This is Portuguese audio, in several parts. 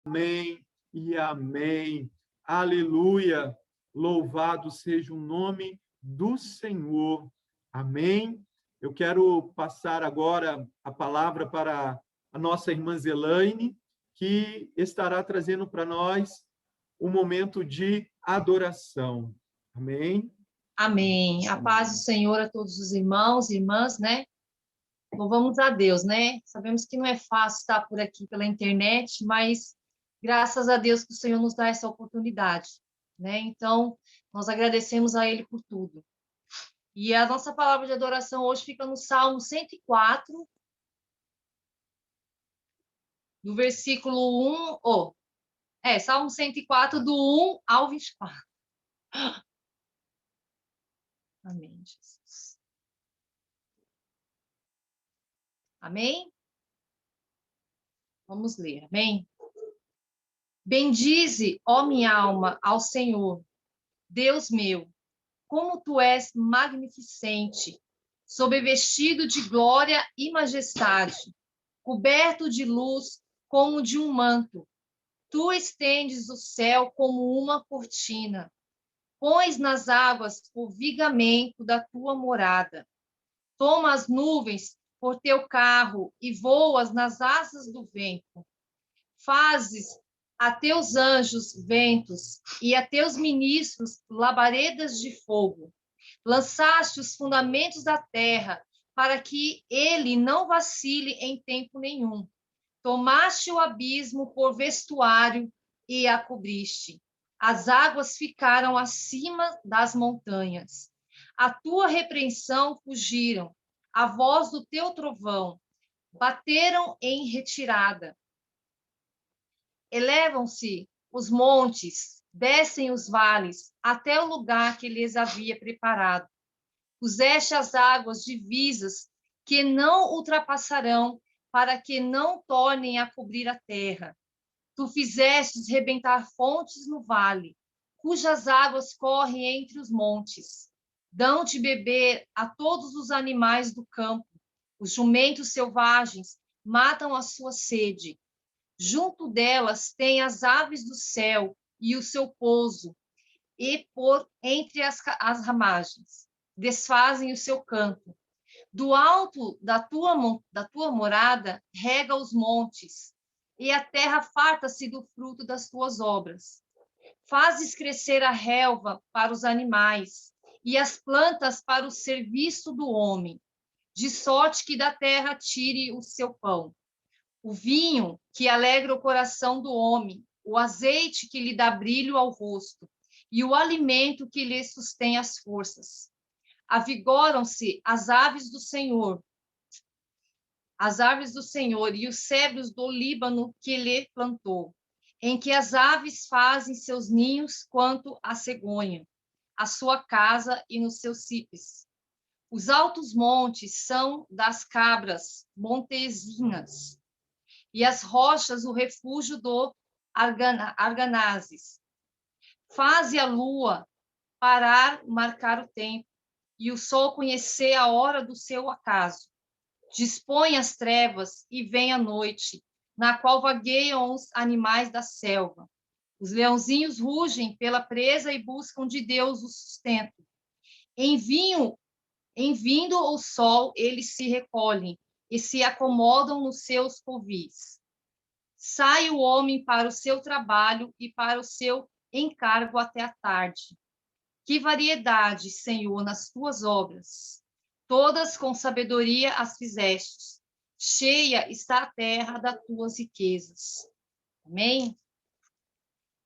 Amém e amém. Aleluia. Louvado seja o nome do Senhor. Amém. Eu quero passar agora a palavra para a nossa irmã Zelaine, que estará trazendo para nós um momento de adoração. Amém. Amém. A paz do Senhor a todos os irmãos e irmãs, né? Louvamos a Deus, né? Sabemos que não é fácil estar por aqui pela internet, mas graças a Deus que o Senhor nos dá essa oportunidade, né? Então, nós agradecemos a Ele por tudo. E a nossa palavra de adoração hoje fica no Salmo 104, do versículo 1, Salmo 104, do 1 ao 24. Amém, Jesus. Amém? Vamos ler, amém? Bendize, ó minha alma, ao Senhor, Deus meu, como tu és magnificente, sobrevestido de glória e majestade, coberto de luz como de um manto. Tu estendes o céu como uma cortina, pões nas águas o vigamento da tua morada. Toma as nuvens por teu carro e voas nas asas do vento. Fazes a teus anjos ventos e a teus ministros labaredas de fogo. Lançaste os fundamentos da terra para que ele não vacile em tempo nenhum. Tomaste o abismo por vestuário e a cobriste. As águas ficaram acima das montanhas. A tua repreensão fugiram. A voz do teu trovão bateram em retirada. Elevam-se os montes, descem os vales, até o lugar que lhes havia preparado. Puseste as águas divisas, que não ultrapassarão, para que não tornem a cobrir a terra. Tu fizestes rebentar fontes no vale, cujas águas correm entre os montes. Dão de beber a todos os animais do campo. Os jumentos selvagens matam a sua sede. Junto delas tem as aves do céu e o seu pouso, e por entre as ramagens desfazem o seu canto. Do alto da tua morada rega os montes, e a terra farta-se do fruto das tuas obras. Fazes crescer a relva para os animais, e as plantas para o serviço do homem, de sorte que da terra tire o seu pão. O vinho que alegra o coração do homem, o azeite que lhe dá brilho ao rosto, e o alimento que lhe sustém as forças. Avigoram-se as aves do Senhor e os cedros do Líbano que lhe plantou, em que as aves fazem seus ninhos quanto a cegonha, a sua casa e nos seus cipes. Os altos montes são das cabras montezinhas, e as rochas o refúgio do arganazes. Faze a lua parar, marcar o tempo, e o sol conhecer a hora do seu acaso. Dispõe as trevas e vem a noite, na qual vagueiam os animais da selva. Os leãozinhos rugem pela presa e buscam de Deus o sustento. Em vindo o sol, eles se recolhem e se acomodam nos seus covis. Sai o homem para o seu trabalho e para o seu encargo até a tarde. Que variedade, Senhor, nas tuas obras! Todas com sabedoria as fizestes. Cheia está a terra das tuas riquezas. Amém?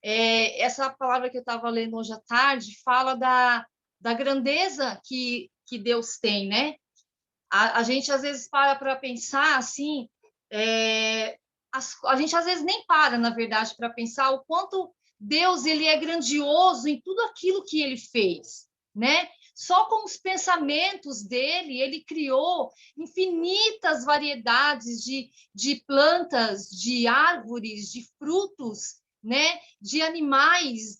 Essa palavra que eu estava lendo hoje à tarde fala da grandeza que Deus tem, né? A gente às vezes para pensar assim, a gente às vezes nem para, na verdade, para pensar o quanto Deus ele é grandioso em tudo aquilo que ele fez, né? Só com os pensamentos dele, ele criou infinitas variedades de plantas, de árvores, de frutos, né? De animais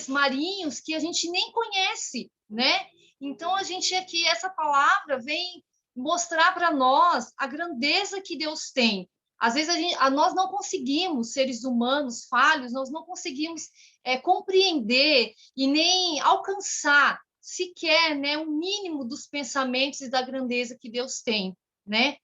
marinhos que a gente nem conhece, né? Então, a gente aqui, essa palavra vem mostrar para nós a grandeza que Deus tem, Às vezes nós não conseguimos, seres humanos falhos, nós não conseguimos compreender e nem alcançar sequer, né, o mínimo dos pensamentos e da grandeza que Deus tem, né?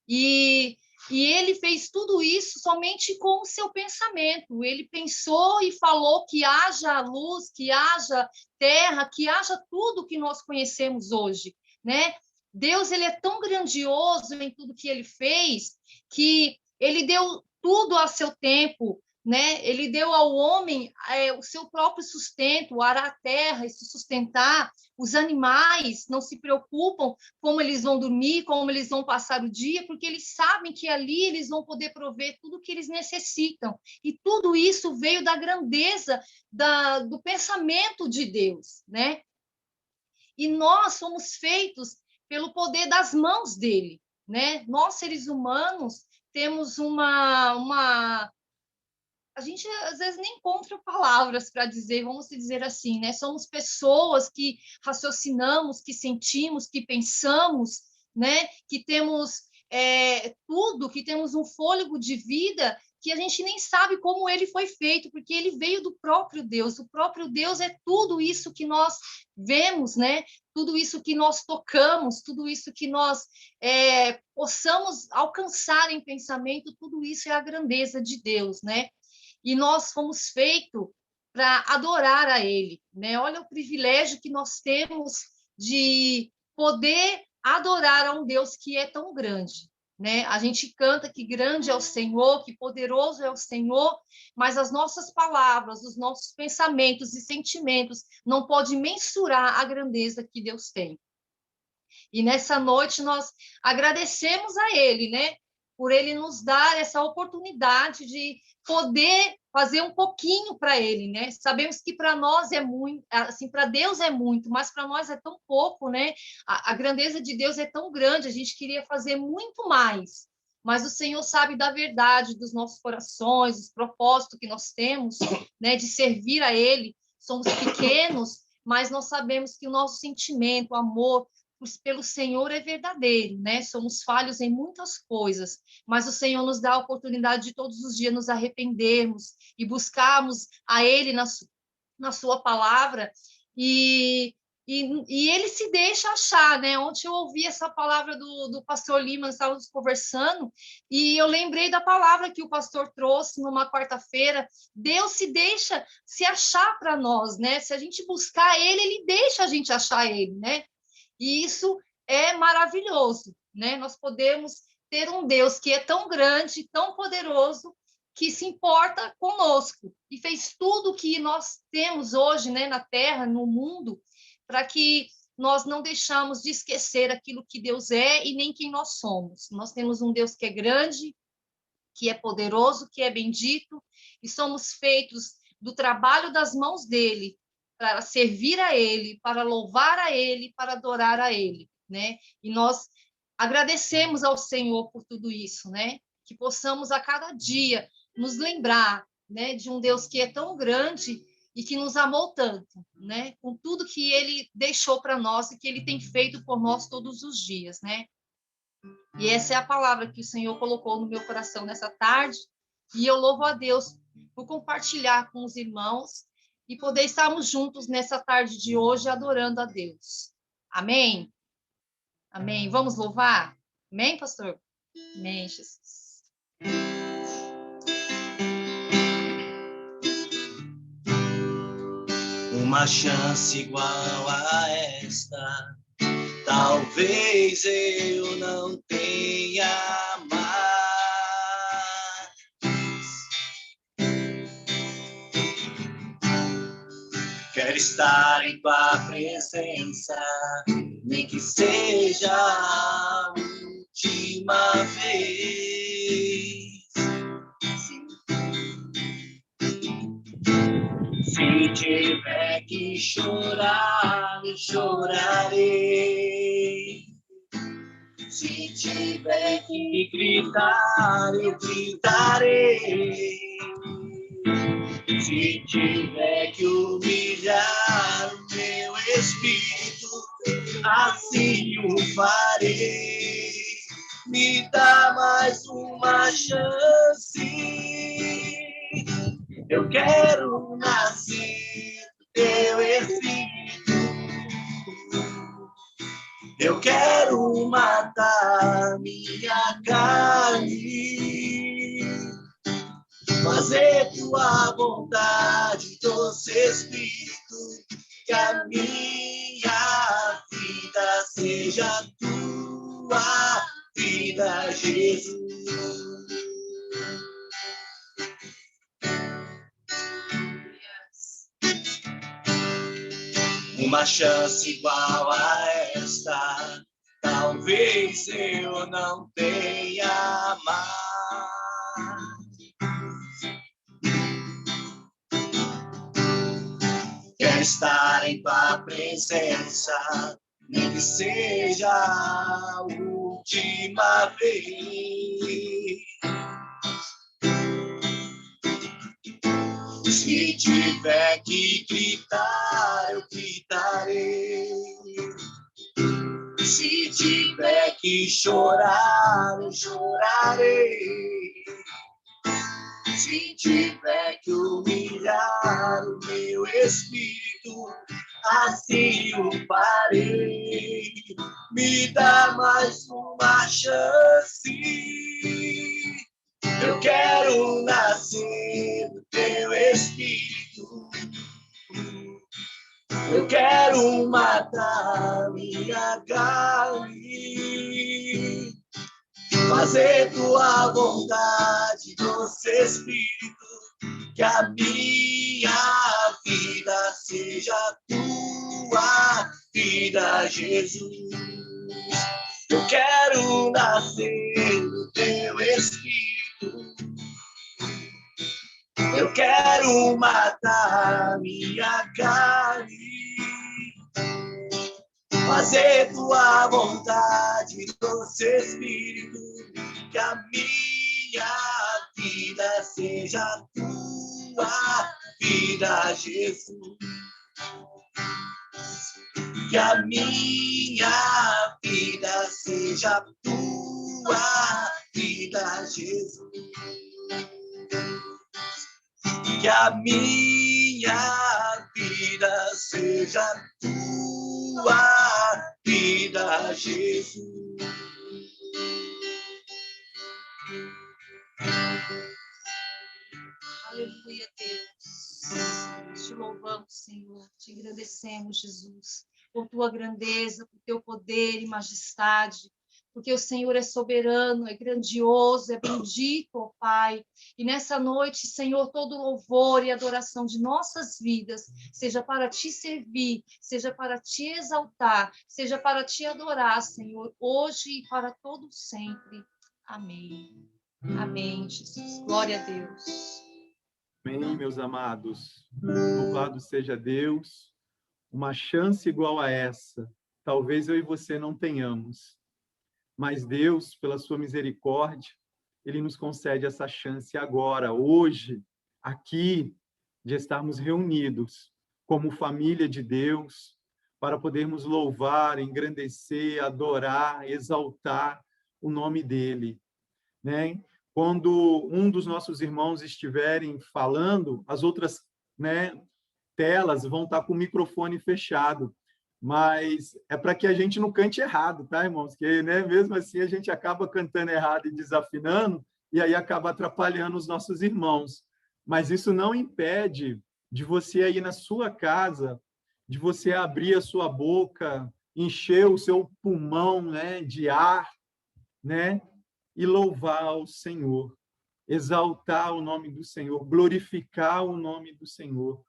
E ele fez tudo isso somente com o seu pensamento. Ele pensou e falou que haja luz, que haja terra, que haja tudo que nós conhecemos hoje, né? Deus, ele é tão grandioso em tudo que ele fez, que ele deu tudo a seu tempo, né? Ele deu ao homem o seu próprio sustento, arar a terra e se sustentar. Os animais não se preocupam como eles vão dormir, como eles vão passar o dia, porque eles sabem que ali eles vão poder prover tudo o que eles necessitam. E tudo isso veio da grandeza do pensamento de Deus, né? E nós somos feitos pelo poder das mãos dele, né? Nós, seres humanos, temos a gente às vezes nem encontra palavras para dizer, vamos dizer assim, né? Somos pessoas que raciocinamos, que sentimos, que pensamos, né? Que temos tudo, que temos um fôlego de vida que a gente nem sabe como ele foi feito, porque ele veio do próprio Deus. O próprio Deus é tudo isso que nós vemos, né? Tudo isso que nós tocamos, tudo isso que nós possamos alcançar em pensamento, tudo isso é a grandeza de Deus, né? E nós fomos feitos para adorar a Ele, né? Olha o privilégio que nós temos de poder adorar a um Deus que é tão grande, né? A gente canta que grande é o Senhor, que poderoso é o Senhor, mas as nossas palavras, os nossos pensamentos e sentimentos não podem mensurar a grandeza que Deus tem. E nessa noite nós agradecemos a Ele, né? Por Ele nos dar essa oportunidade de poder fazer um pouquinho para Ele, né? Sabemos que para nós é muito, assim, para Deus é muito, mas para nós é tão pouco, né? A grandeza de Deus é tão grande, a gente queria fazer muito mais. Mas o Senhor sabe da verdade dos nossos corações, dos propósitos que nós temos, né? De servir a Ele. Somos pequenos, mas nós sabemos que o nosso sentimento, o amor pelo Senhor é verdadeiro, né? Somos falhos em muitas coisas, mas o Senhor nos dá a oportunidade de todos os dias nos arrependermos e buscarmos a Ele na sua palavra e ele se deixa achar, né? Ontem eu ouvi essa palavra do pastor Lima, nós estávamos conversando, e eu lembrei da palavra que o pastor trouxe numa quarta-feira. Deus se deixa se achar para nós, né? Se a gente buscar ele, ele deixa a gente achar ele, né? E isso é maravilhoso, né? Nós podemos ter um Deus que é tão grande, tão poderoso, que se importa conosco e fez tudo que nós temos hoje, né, na Terra, no mundo, para que nós não deixamos de esquecer aquilo que Deus é e nem quem nós somos. Nós temos um Deus que é grande, que é poderoso, que é bendito, e somos feitos do trabalho das mãos dele, para servir a Ele, para louvar a Ele, para adorar a Ele, né? E nós agradecemos ao Senhor por tudo isso, né? Que possamos a cada dia nos lembrar, né, de um Deus que é tão grande e que nos amou tanto, né? Com tudo que Ele deixou para nós e que Ele tem feito por nós todos os dias, né? E essa é a palavra que o Senhor colocou no meu coração nessa tarde, e eu louvo a Deus por compartilhar com os irmãos e poder estarmos juntos nessa tarde de hoje adorando a Deus. Amém? Amém. Vamos louvar? Amém, pastor? Amém, Jesus. Uma chance igual a esta, talvez eu não tenha mais. Quero estar em tua presença, nem que seja a última vez. Se tiver que chorar, eu chorarei. Se tiver que gritar, eu gritarei. Se tiver que humilhar o meu espírito, assim o farei. Me dá mais uma uma chance. Eu quero nascer do teu Espírito. Eu quero matar minha carne, fazer tua vontade, doce Espírito, que a minha vida seja tua vida, Jesus. Uma chance igual a esta, talvez eu não tenha mais. Quero estar em tua presença, nem que seja a última vez. Se tiver que gritar, eu gritarei. Se tiver que chorar, eu chorarei. Se tiver que humilhar o meu espírito, assim o farei. Me dá mais uma chance. Eu quero nascer do teu Espírito. Eu quero matar minha carne, fazer tua vontade, doce Espírito, que a minha vida seja tua vida, Jesus. Eu quero nascer do teu Espírito. Eu quero matar minha carne, fazer tua vontade, doce Espírito, que a minha vida seja tua vida, Jesus. Que a minha vida seja tua vida, Jesus. Que a minha vida seja tua vida, Jesus. Aleluia, Deus. Te louvamos, Senhor. Te agradecemos, Jesus, por tua grandeza, por teu poder e majestade. Porque o Senhor é soberano, é grandioso, é bendito, ó Pai. E nessa noite, Senhor, todo louvor e adoração de nossas vidas, seja para te servir, seja para te exaltar, seja para te adorar, Senhor, hoje e para todo sempre. Amém. Amém, Jesus. Glória a Deus. Amém, meus amados. Louvado seja Deus. Uma chance igual a essa, talvez eu e você não tenhamos. Mas Deus, pela sua misericórdia, Ele nos concede essa chance agora, hoje, aqui, de estarmos reunidos como família de Deus, para podermos louvar, engrandecer, adorar, exaltar o nome dEle, né? Quando um dos nossos irmãos estiverem falando, as outras, né, telas vão estar com o microfone fechado. Mas é para que a gente não cante errado, tá, irmãos? Porque, né, mesmo assim, a gente acaba cantando errado e desafinando, e aí acaba atrapalhando os nossos irmãos. Mas isso não impede de você aí na sua casa, de você abrir a sua boca, encher o seu pulmão, né, de ar, né, e louvar o Senhor, exaltar o nome do Senhor, glorificar o nome do Senhor.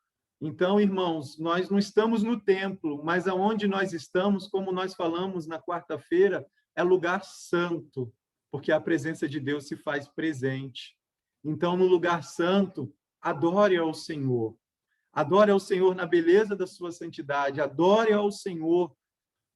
Então, irmãos, nós não estamos no templo, mas aonde nós estamos, como nós falamos na quarta-feira, é lugar santo, porque a presença de Deus se faz presente. Então, no lugar santo, adore ao Senhor. Adore ao Senhor na beleza da sua santidade, adore ao Senhor,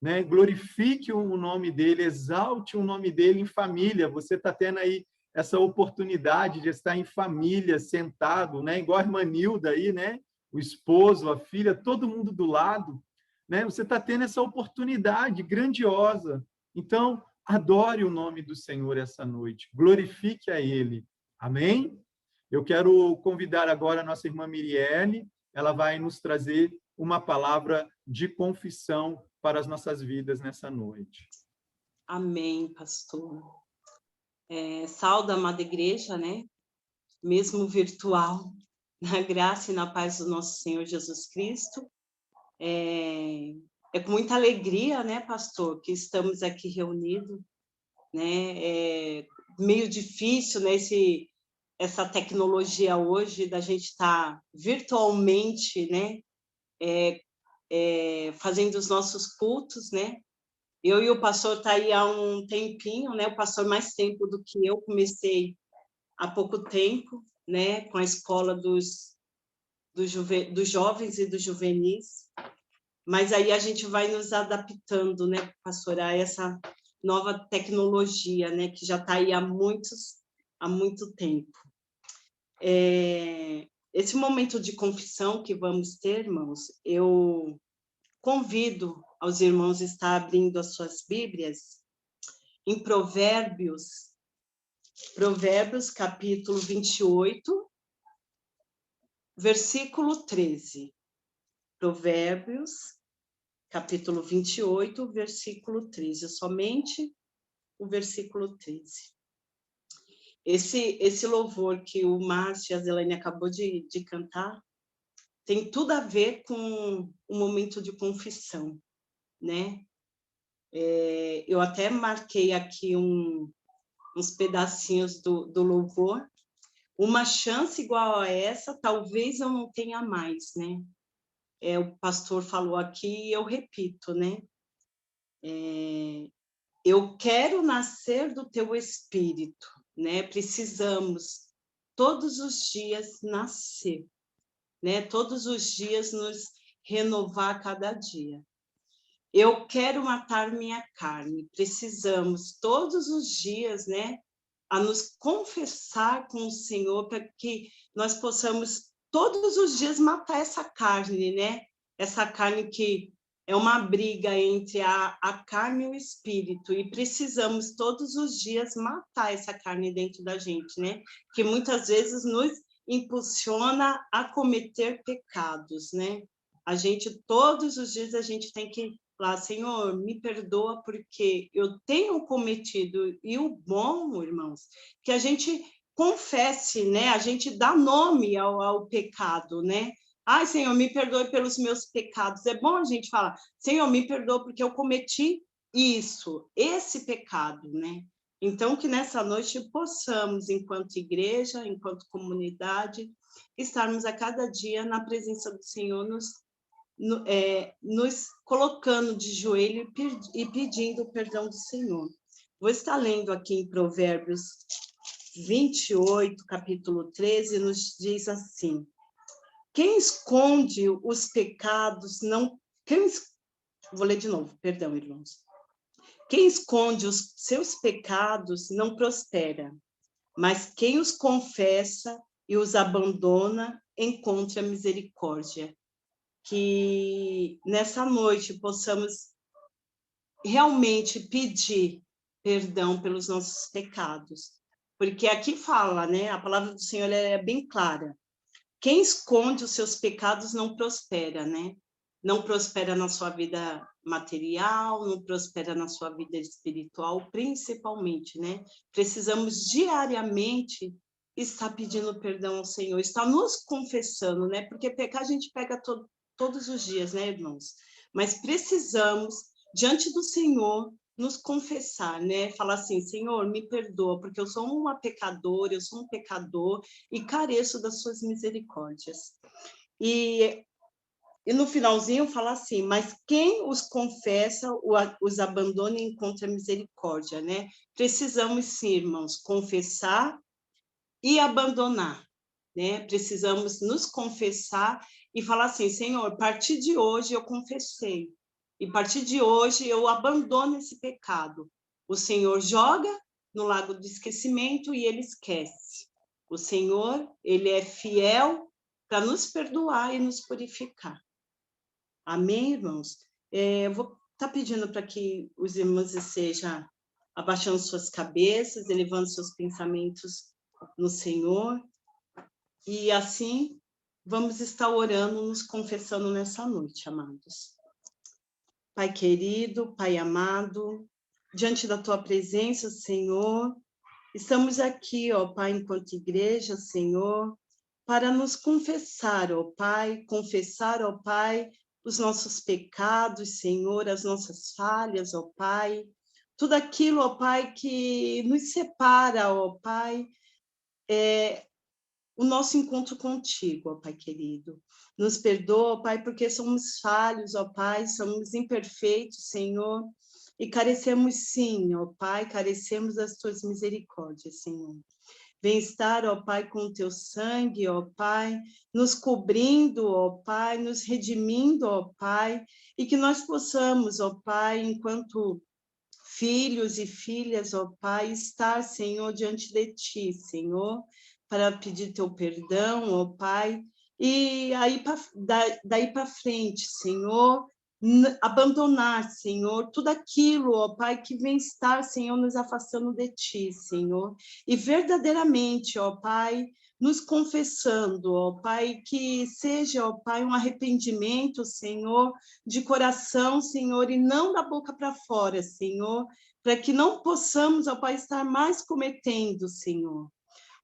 né? Glorifique o nome dele, exalte o nome dele em família. Você está tendo aí essa oportunidade de estar em família, sentado, né? Igual a irmã Nilda aí, né? O esposo, a filha, todo mundo do lado, né? Você está tendo essa oportunidade grandiosa. Então, adore o nome do Senhor essa noite, glorifique a Ele. Amém? Eu quero convidar agora a nossa irmã Mirielle, ela vai nos trazer uma palavra de confissão para as nossas vidas nessa noite. Amém, pastor. Sauda a amada igreja, né? Mesmo virtual, na graça e na paz do nosso Senhor Jesus Cristo. É com muita alegria, né, pastor, que estamos aqui reunidos, né? É meio difícil, né, essa tecnologia hoje da gente estar virtualmente, né, fazendo os nossos cultos, né? Eu e o pastor tá aí há um tempinho, né? O pastor mais tempo do que eu, comecei há pouco tempo, né? Com a escola dos jovens e dos juvenis. Mas aí a gente vai nos adaptando, né, pastor, a essa nova tecnologia, né? Que já está aí há muito tempo. Esse momento de confissão que vamos ter, irmãos, eu convido aos irmãos a estar abrindo as suas Bíblias em Provérbios, capítulo 28, versículo 13. Provérbios, capítulo 28, versículo 13. Somente o versículo 13. Esse louvor que o Márcio e a Zelane acabou de cantar tem tudo a ver com o momento de confissão, né? Eu até marquei aqui uns pedacinhos do louvor. Uma chance igual a essa, talvez eu não tenha mais, né? O pastor falou aqui e eu repito, né? Eu quero nascer do teu espírito, né? Precisamos todos os dias nascer, né? Todos os dias nos renovar cada dia. Eu quero matar minha carne. Precisamos todos os dias, né, a nos confessar com o Senhor para que nós possamos todos os dias matar essa carne, né? Essa carne que é uma briga entre a carne e o espírito, e precisamos todos os dias matar essa carne dentro da gente, né? Que muitas vezes nos impulsiona a cometer pecados, né? Todos os dias, a gente tem que falar, Senhor, me perdoa porque eu tenho cometido. E o bom, irmãos, que a gente confesse, né? A gente dá nome ao pecado, né? Ai, Senhor, me perdoe pelos meus pecados. É bom a gente falar, Senhor, me perdoa porque eu cometi esse pecado, né? Então, que nessa noite possamos, enquanto igreja, enquanto comunidade, estarmos a cada dia na presença do Senhor, nos colocando de joelho e pedindo o perdão do Senhor. Vou estar lendo aqui em Provérbios 28, capítulo 13, nos diz assim: quem esconde os pecados não... Vou ler de novo, perdão, irmãos. Quem esconde os seus pecados não prospera, mas quem os confessa e os abandona encontra misericórdia. Que nessa noite possamos realmente pedir perdão pelos nossos pecados, porque aqui fala, né? A palavra do Senhor é bem clara. Quem esconde os seus pecados não prospera, né? Não prospera na sua vida material, não prospera na sua vida espiritual, principalmente, né? Precisamos diariamente estar pedindo perdão ao Senhor, estar nos confessando, né? Porque pecar a gente pega todos os dias, né, irmãos? Mas precisamos, diante do Senhor, nos confessar, né? Falar assim, Senhor, me perdoa, porque eu sou uma pecadora, eu sou um pecador e careço das suas misericórdias. E no finalzinho fala assim, mas quem os confessa, os abandona e encontra misericórdia, né? Precisamos, sim, irmãos, confessar e abandonar, né? Precisamos nos confessar e falar assim, Senhor, a partir de hoje eu confessei, e a partir de hoje eu abandono esse pecado. O Senhor joga no lago do esquecimento e ele esquece. O Senhor, ele é fiel para nos perdoar e nos purificar. Amém, irmãos? Eu vou estar pedindo para que os irmãos estejam abaixando suas cabeças, elevando seus pensamentos no Senhor. E assim, vamos estar orando, nos confessando nessa noite, amados. Pai querido, Pai amado, diante da Tua presença, Senhor, estamos aqui, ó Pai, enquanto igreja, Senhor, para nos confessar, ó Pai, os nossos pecados, Senhor, as nossas falhas, ó Pai, tudo aquilo, ó Pai, que nos separa, ó Pai, o nosso encontro contigo, ó Pai querido. Nos perdoa, ó Pai, porque somos falhos, ó Pai, somos imperfeitos, Senhor, e carecemos sim, ó Pai, carecemos das tuas misericórdias, Senhor. Vem estar, ó Pai, com o teu sangue, ó Pai, nos cobrindo, ó Pai, nos redimindo, ó Pai, e que nós possamos, ó Pai, enquanto filhos e filhas, ó Pai, estar, Senhor, diante de Ti, Senhor, para pedir Teu perdão, ó Pai, e aí daí para frente, Senhor, abandonar, Senhor, tudo aquilo, ó Pai, que vem estar, Senhor, nos afastando de Ti, Senhor, e verdadeiramente, ó Pai, nos confessando, ó Pai, que seja, ó Pai, um arrependimento, Senhor, de coração, Senhor, e não da boca para fora, Senhor, para que não possamos, ó Pai, estar mais cometendo, Senhor.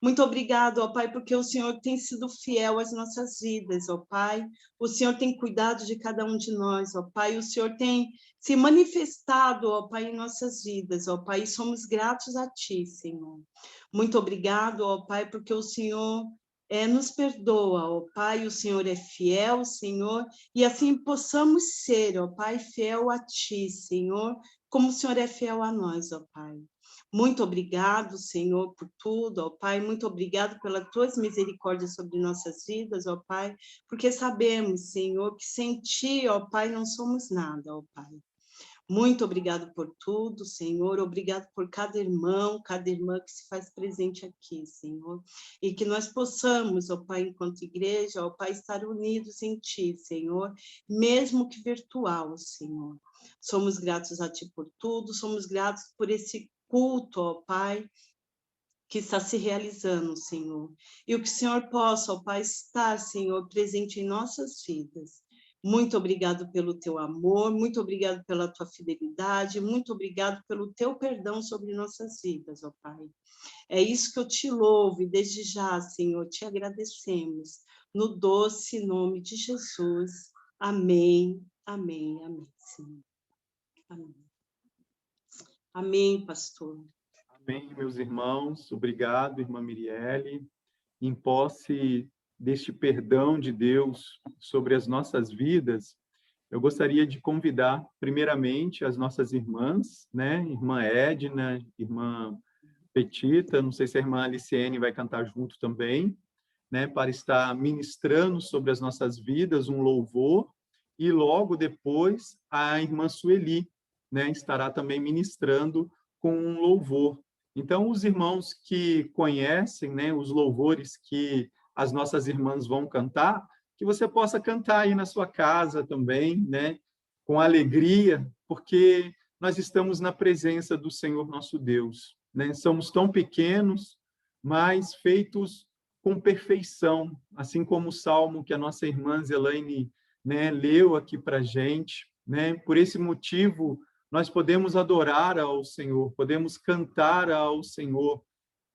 Muito obrigado, ó Pai, porque o Senhor tem sido fiel às nossas vidas, ó Pai. O Senhor tem cuidado de cada um de nós, ó Pai. O Senhor tem se manifestado, ó Pai, em nossas vidas, ó Pai. E somos gratos a Ti, Senhor. Muito obrigado, ó Pai, porque o Senhor nos perdoa, ó Pai. O Senhor é fiel, Senhor. E assim possamos ser, ó Pai, fiel a Ti, Senhor, como o Senhor é fiel a nós, ó Pai. Muito obrigado, Senhor, por tudo, ó Pai. Muito obrigado pelas tuas misericórdias sobre nossas vidas, ó Pai, porque sabemos, Senhor, que sem Ti, ó Pai, não somos nada, ó Pai. Muito obrigado por tudo, Senhor. Obrigado por cada irmão, cada irmã que se faz presente aqui, Senhor. E que nós possamos, ó Pai, enquanto igreja, ó Pai, estar unidos em Ti, Senhor, mesmo que virtual, Senhor. Somos gratos a Ti por tudo, somos gratos por esse culto, ó Pai, que está se realizando, Senhor. E o que o Senhor possa, ó Pai, estar, Senhor, presente em nossas vidas. Muito obrigado pelo Teu amor, muito obrigado pela Tua fidelidade, muito obrigado pelo Teu perdão sobre nossas vidas, ó Pai. É isso que eu Te louvo e desde já, Senhor, Te agradecemos. No doce nome de Jesus. Amém, amém, amém, Senhor. Amém. Amém, pastor. Amém, meus irmãos. Obrigado, irmã Miriele. Em posse deste perdão de Deus sobre as nossas vidas, eu gostaria de convidar, primeiramente, as nossas irmãs, né? Irmã Edna, irmã Petita, não sei se a irmã Aliciene vai cantar junto também, né? Para estar ministrando sobre as nossas vidas um louvor, e logo depois a irmã Sueli, né? Estará também ministrando com um louvor. Então, os irmãos que conhecem, né, os louvores que as nossas irmãs vão cantar, que você possa cantar aí na sua casa também, né, com alegria, porque nós estamos na presença do Senhor nosso Deus, né? Somos tão pequenos, mas feitos com perfeição, assim como o salmo que a nossa irmã Zelaine, né, leu aqui para a gente, né? Por esse motivo, nós podemos adorar ao Senhor, podemos cantar ao Senhor.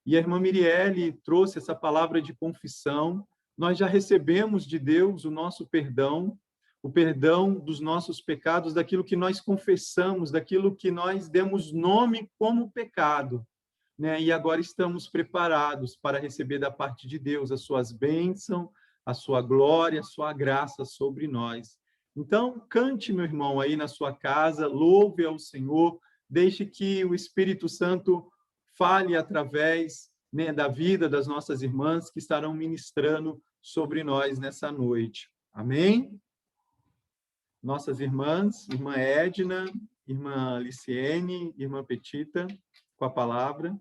E a irmã Miriele trouxe essa palavra de confissão. Nós já recebemos de Deus o perdão dos nossos pecados, daquilo que nós confessamos, daquilo que nós demos nome como pecado, né? E agora estamos preparados para receber da parte de Deus as suas bênçãos, a sua glória, a sua graça sobre nós. Então, cante, meu irmão, aí na sua casa, louve ao Senhor, deixe que o Espírito Santo fale através, né, da vida das nossas irmãs que estarão ministrando sobre nós nessa noite. Amém? Nossas irmãs, irmã Edna, irmã Liciene, irmã Petita, com a palavra.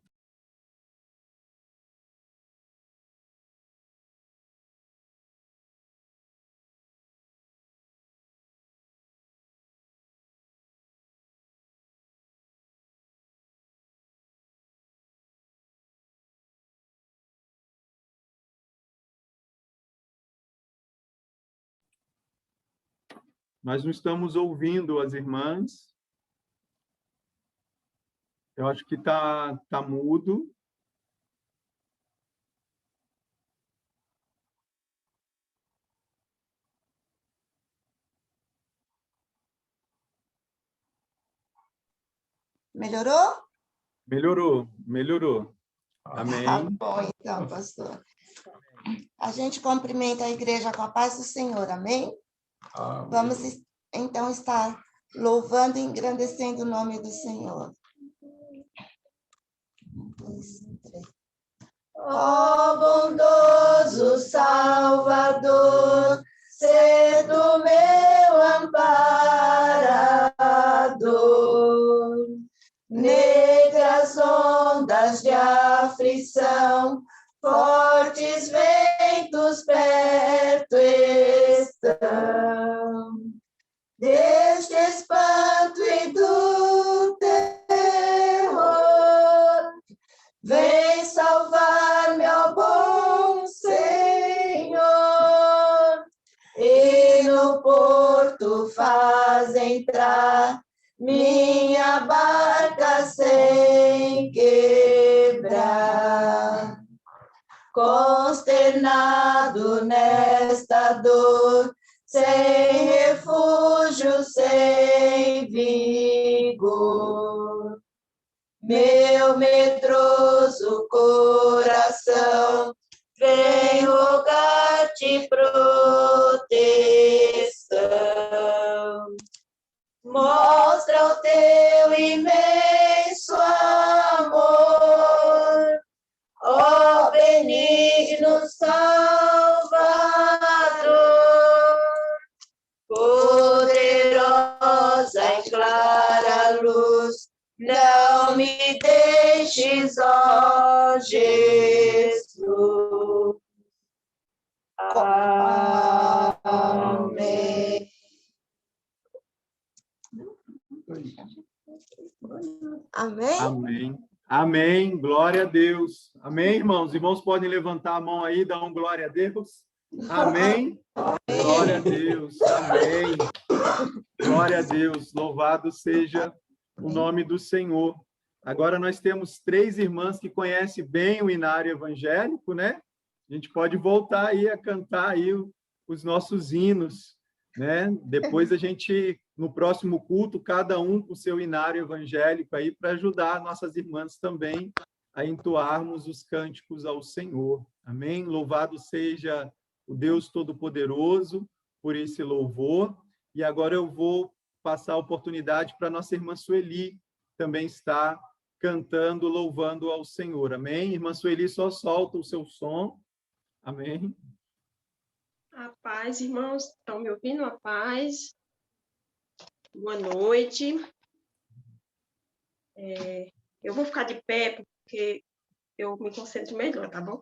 Nós não estamos ouvindo as irmãs. Eu acho que tá mudo. Melhorou? Melhorou. Amém. Tá bom, então, pastor. A gente cumprimenta a igreja com a paz do Senhor, amém? Amém. Vamos, então, estar louvando e engrandecendo o nome do Senhor. 1, 2, 3. Ó bondoso Salvador, ser do meu amparador, negras ondas de aflição, fortes ventos perto estão, deste espanto e do terror, vem salvar-me, ó bom Senhor, e no porto faz entrar minha barca sem quebrar. Consternado nesta dor, sem refúgio, sem vigor, meu medroso coração vem rogar-te proteção. Mostra o teu imenso amor, ó benigno Salvador, poderosa em clara luz, não me deixes, ó Jesus. Amém. Amém? Amém. Glória a Deus. Amém, irmãos? Irmãos podem levantar a mão aí, dar um glória a Deus. Amém. Glória a Deus. Amém. Glória a Deus. Louvado seja o nome do Senhor. Agora nós temos 3 irmãs que conhecem bem o inário evangélico, né? A gente pode voltar aí a cantar aí os nossos hinos, né? Depois a gente, no próximo culto, cada um com o seu inário evangélico aí para ajudar nossas irmãs também a entoarmos os cânticos ao Senhor. Amém? Louvado seja o Deus Todo-Poderoso por esse louvor. E agora eu vou passar a oportunidade para a nossa irmã Sueli também estar cantando, louvando ao Senhor. Amém? Irmã Sueli, só solta o seu som. Amém? A paz, irmãos, estão me ouvindo? A paz. Boa noite. Eu vou ficar de pé porque eu me concentro melhor, tá bom?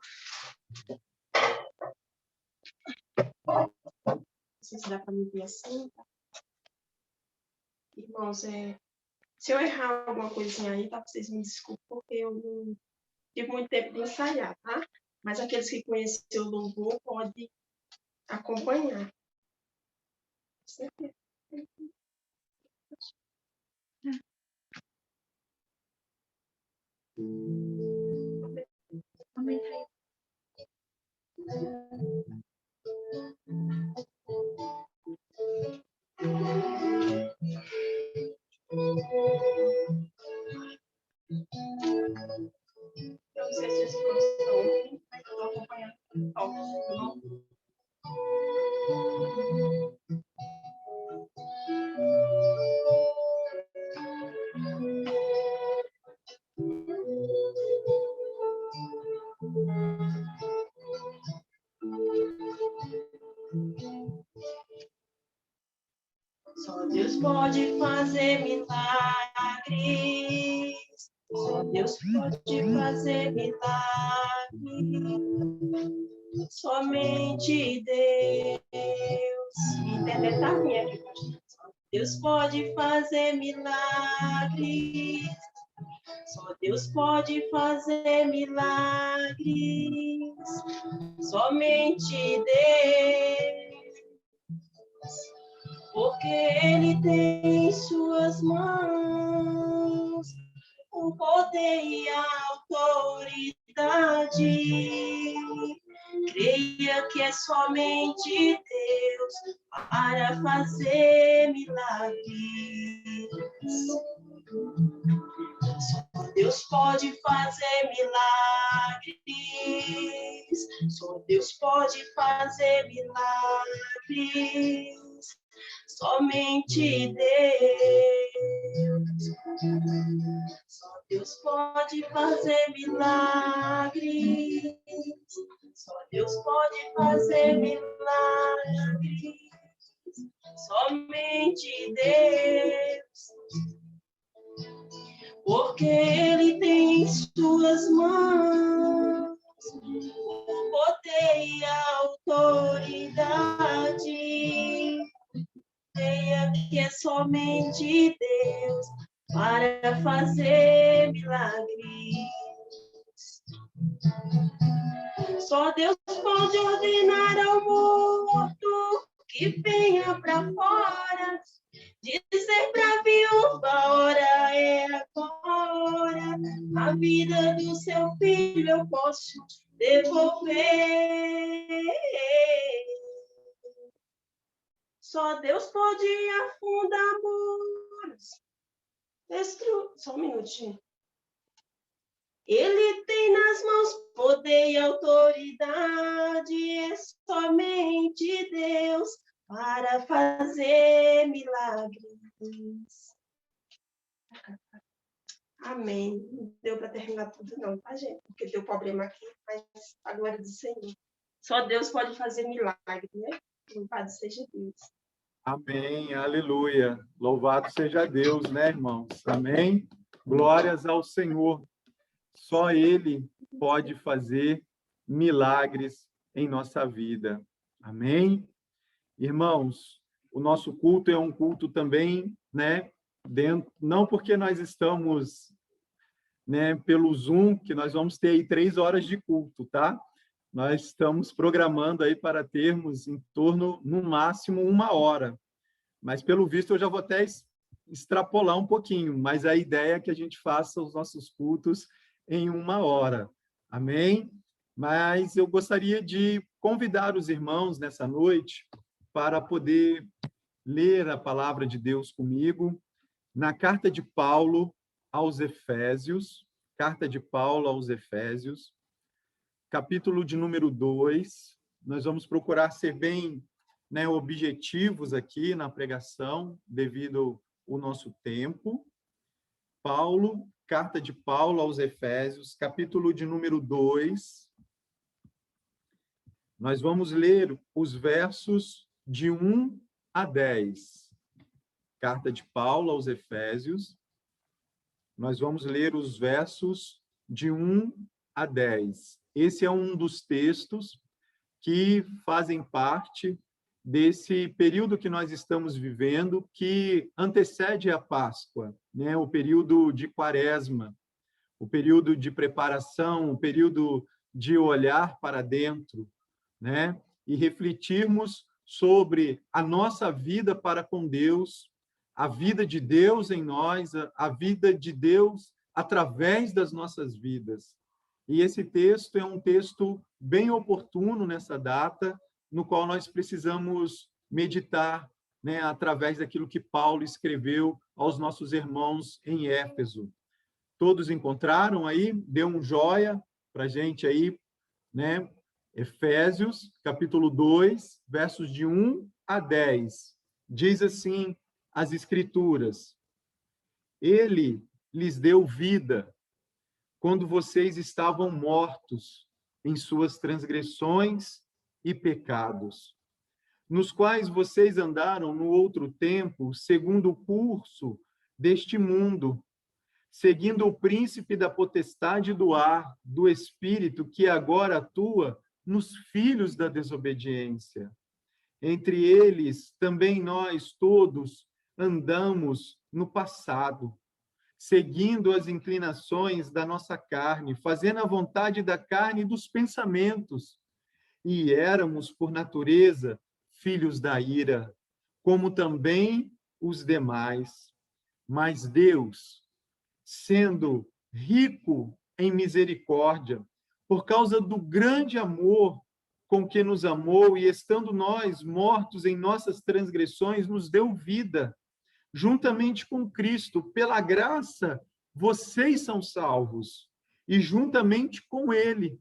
Não sei se dá para me ver assim. Tá? Irmãos, se eu errar alguma coisinha aí, tá? Vocês me desculpem, porque eu não tive muito tempo de ensaiar, tá? Mas aqueles que conhecem o louvor podem acompanhar. Eu não sei se vocês estão ouvindo, mas eu vou acompanhar ao vivo. Só Deus pode fazer milagres. Só Deus pode fazer milagres. Somente Deus. Entender tá minha aqui. Só Deus pode fazer milagres. Só Deus pode fazer milagres. Somente Deus. Porque porque Ele tem em suas mãos o poder e a autoridade. Creia que é somente Deus para fazer milagres. Só Deus pode fazer milagres. Só Deus pode fazer milagres. Somente Deus. Só Deus pode fazer milagres. Só Deus pode fazer milagres. Somente Deus. Porque Ele tem em suas mãos o poder e a autoridade. Creia que é somente Deus para fazer milagres. Só Deus pode ordenar ao morto que venha para fora. Dizer pra viúva, a hora é agora. A vida do seu filho eu posso devolver. Só Deus pode afundar muros. Só um minutinho. Ele tem nas mãos poder e autoridade. É somente Deus para fazer milagres. Amém. Não deu para terminar tudo não, tá, gente? Porque deu problema aqui, mas a glória do Senhor. Só Deus pode fazer milagre, né? Louvado seja Deus. Amém, aleluia. Louvado seja Deus, né, irmãos? Amém. Glórias ao Senhor. Só Ele pode fazer milagres em nossa vida. Amém. Irmãos, o nosso culto é um culto também, né, não porque nós estamos, né, pelo Zoom, que nós vamos ter aí 3 horas de culto, tá? Nós estamos programando aí para termos em torno, no máximo, 1 hora. Mas, pelo visto, eu já vou até extrapolar um pouquinho, mas a ideia é que a gente faça os nossos cultos em 1 hora. Amém? Mas eu gostaria de convidar os irmãos nessa noite para poder ler a palavra de Deus comigo na carta de Paulo aos Efésios, capítulo de número 2. Nós vamos procurar ser bem, né, objetivos aqui na pregação, devido ao nosso tempo. Carta de Paulo aos Efésios, capítulo de número 2. Nós vamos ler os versos de 1 a 10. Carta de Paulo aos Efésios. Nós vamos ler os versos de 1 a 10. Esse é um dos textos que fazem parte desse período que nós estamos vivendo, que antecede a Páscoa, né? O período de Quaresma, o período de preparação, o período de olhar para dentro, né? E refletirmos sobre a nossa vida para com Deus, a vida de Deus em nós, a vida de Deus através das nossas vidas. E esse texto é um texto bem oportuno nessa data, no qual nós precisamos meditar, né, através daquilo que Paulo escreveu aos nossos irmãos em Éfeso. Todos encontraram aí? Dê um joia para a gente aí, né? Efésios, capítulo 2, versos de 1 a 10. Diz assim as Escrituras: Ele lhes deu vida quando vocês estavam mortos em suas transgressões e pecados, nos quais vocês andaram no outro tempo, segundo o curso deste mundo, seguindo o príncipe da potestade do ar, do espírito, que agora atua nos filhos da desobediência. Entre eles, também nós todos andamos no passado, seguindo as inclinações da nossa carne, fazendo a vontade da carne e dos pensamentos, e éramos, por natureza, filhos da ira, como também os demais. Mas Deus, sendo rico em misericórdia, por causa do grande amor com que nos amou, e estando nós mortos em nossas transgressões, nos deu vida, juntamente com Cristo. Pela graça, vocês são salvos, e juntamente com Ele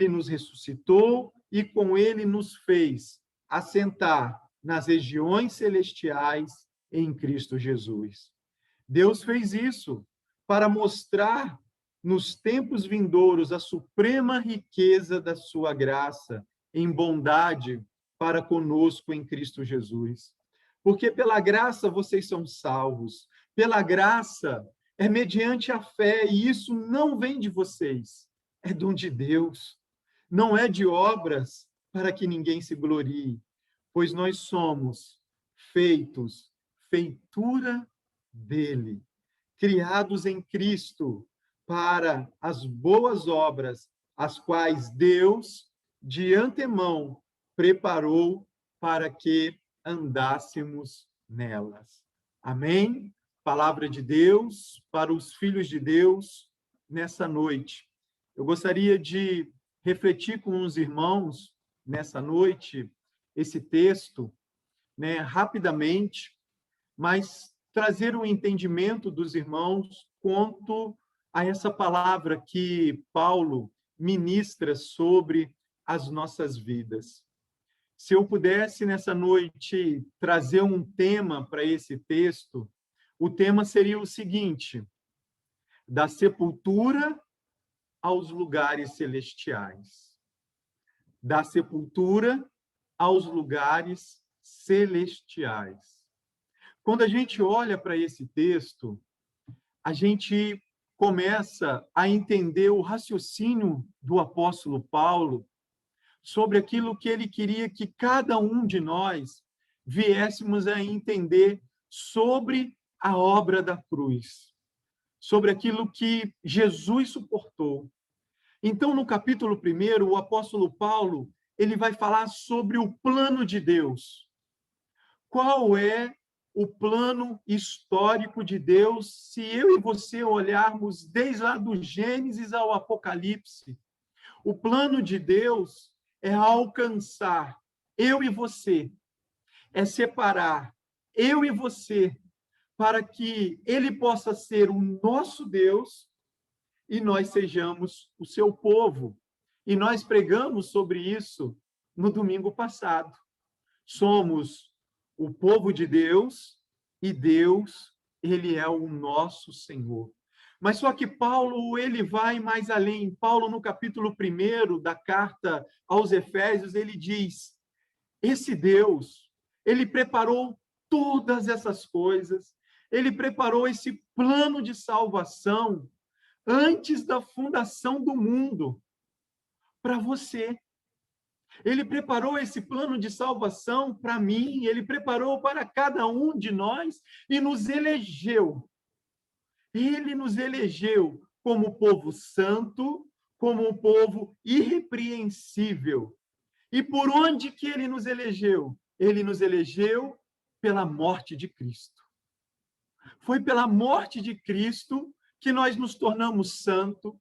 nos ressuscitou e com Ele nos fez assentar nas regiões celestiais em Cristo Jesus. Deus fez isso para mostrar nos tempos vindouros a suprema riqueza da sua graça em bondade para conosco em Cristo Jesus. Porque pela graça vocês são salvos. Pela graça é mediante a fé, e isso não vem de vocês, é dom de Deus. Não é de obras para que ninguém se glorie, pois nós somos feitura dele, criados em Cristo para as boas obras, as quais Deus de antemão preparou para que andássemos nelas. Amém? Palavra de Deus para os filhos de Deus nessa noite. Eu gostaria de refletir com os irmãos nessa noite esse texto, rapidamente, mas trazer um entendimento dos irmãos quanto a essa palavra que Paulo ministra sobre as nossas vidas. Se eu pudesse, nessa noite, trazer um tema para esse texto, o tema seria o seguinte: da sepultura aos lugares celestiais. Da sepultura aos lugares celestiais. Quando a gente olha para esse texto, a gente começa a entender o raciocínio do apóstolo Paulo sobre aquilo que ele queria que cada um de nós viéssemos a entender sobre a obra da cruz, sobre aquilo que Jesus suportou. Então, no capítulo 1, o apóstolo Paulo, ele vai falar sobre o plano de Deus. Qual é o plano histórico de Deus, se eu e você olharmos desde lá do Gênesis ao Apocalipse? O plano de Deus é alcançar eu e você, é separar eu e você, para que ele possa ser o nosso Deus e nós sejamos o seu povo. E nós pregamos sobre isso no domingo passado. Somos o povo de Deus e Deus, ele é o nosso Senhor. Mas só que Paulo, ele vai mais além. Paulo, no capítulo 1 da carta aos Efésios, ele diz: esse Deus, ele preparou todas essas coisas, ele preparou esse plano de salvação antes da fundação do mundo para você. Ele preparou esse plano de salvação para mim, ele preparou para cada um de nós e nos elegeu. Ele nos elegeu como povo santo, como um povo irrepreensível. E por onde que ele nos elegeu? Ele nos elegeu pela morte de Cristo. Foi pela morte de Cristo que nós nos tornamos santos.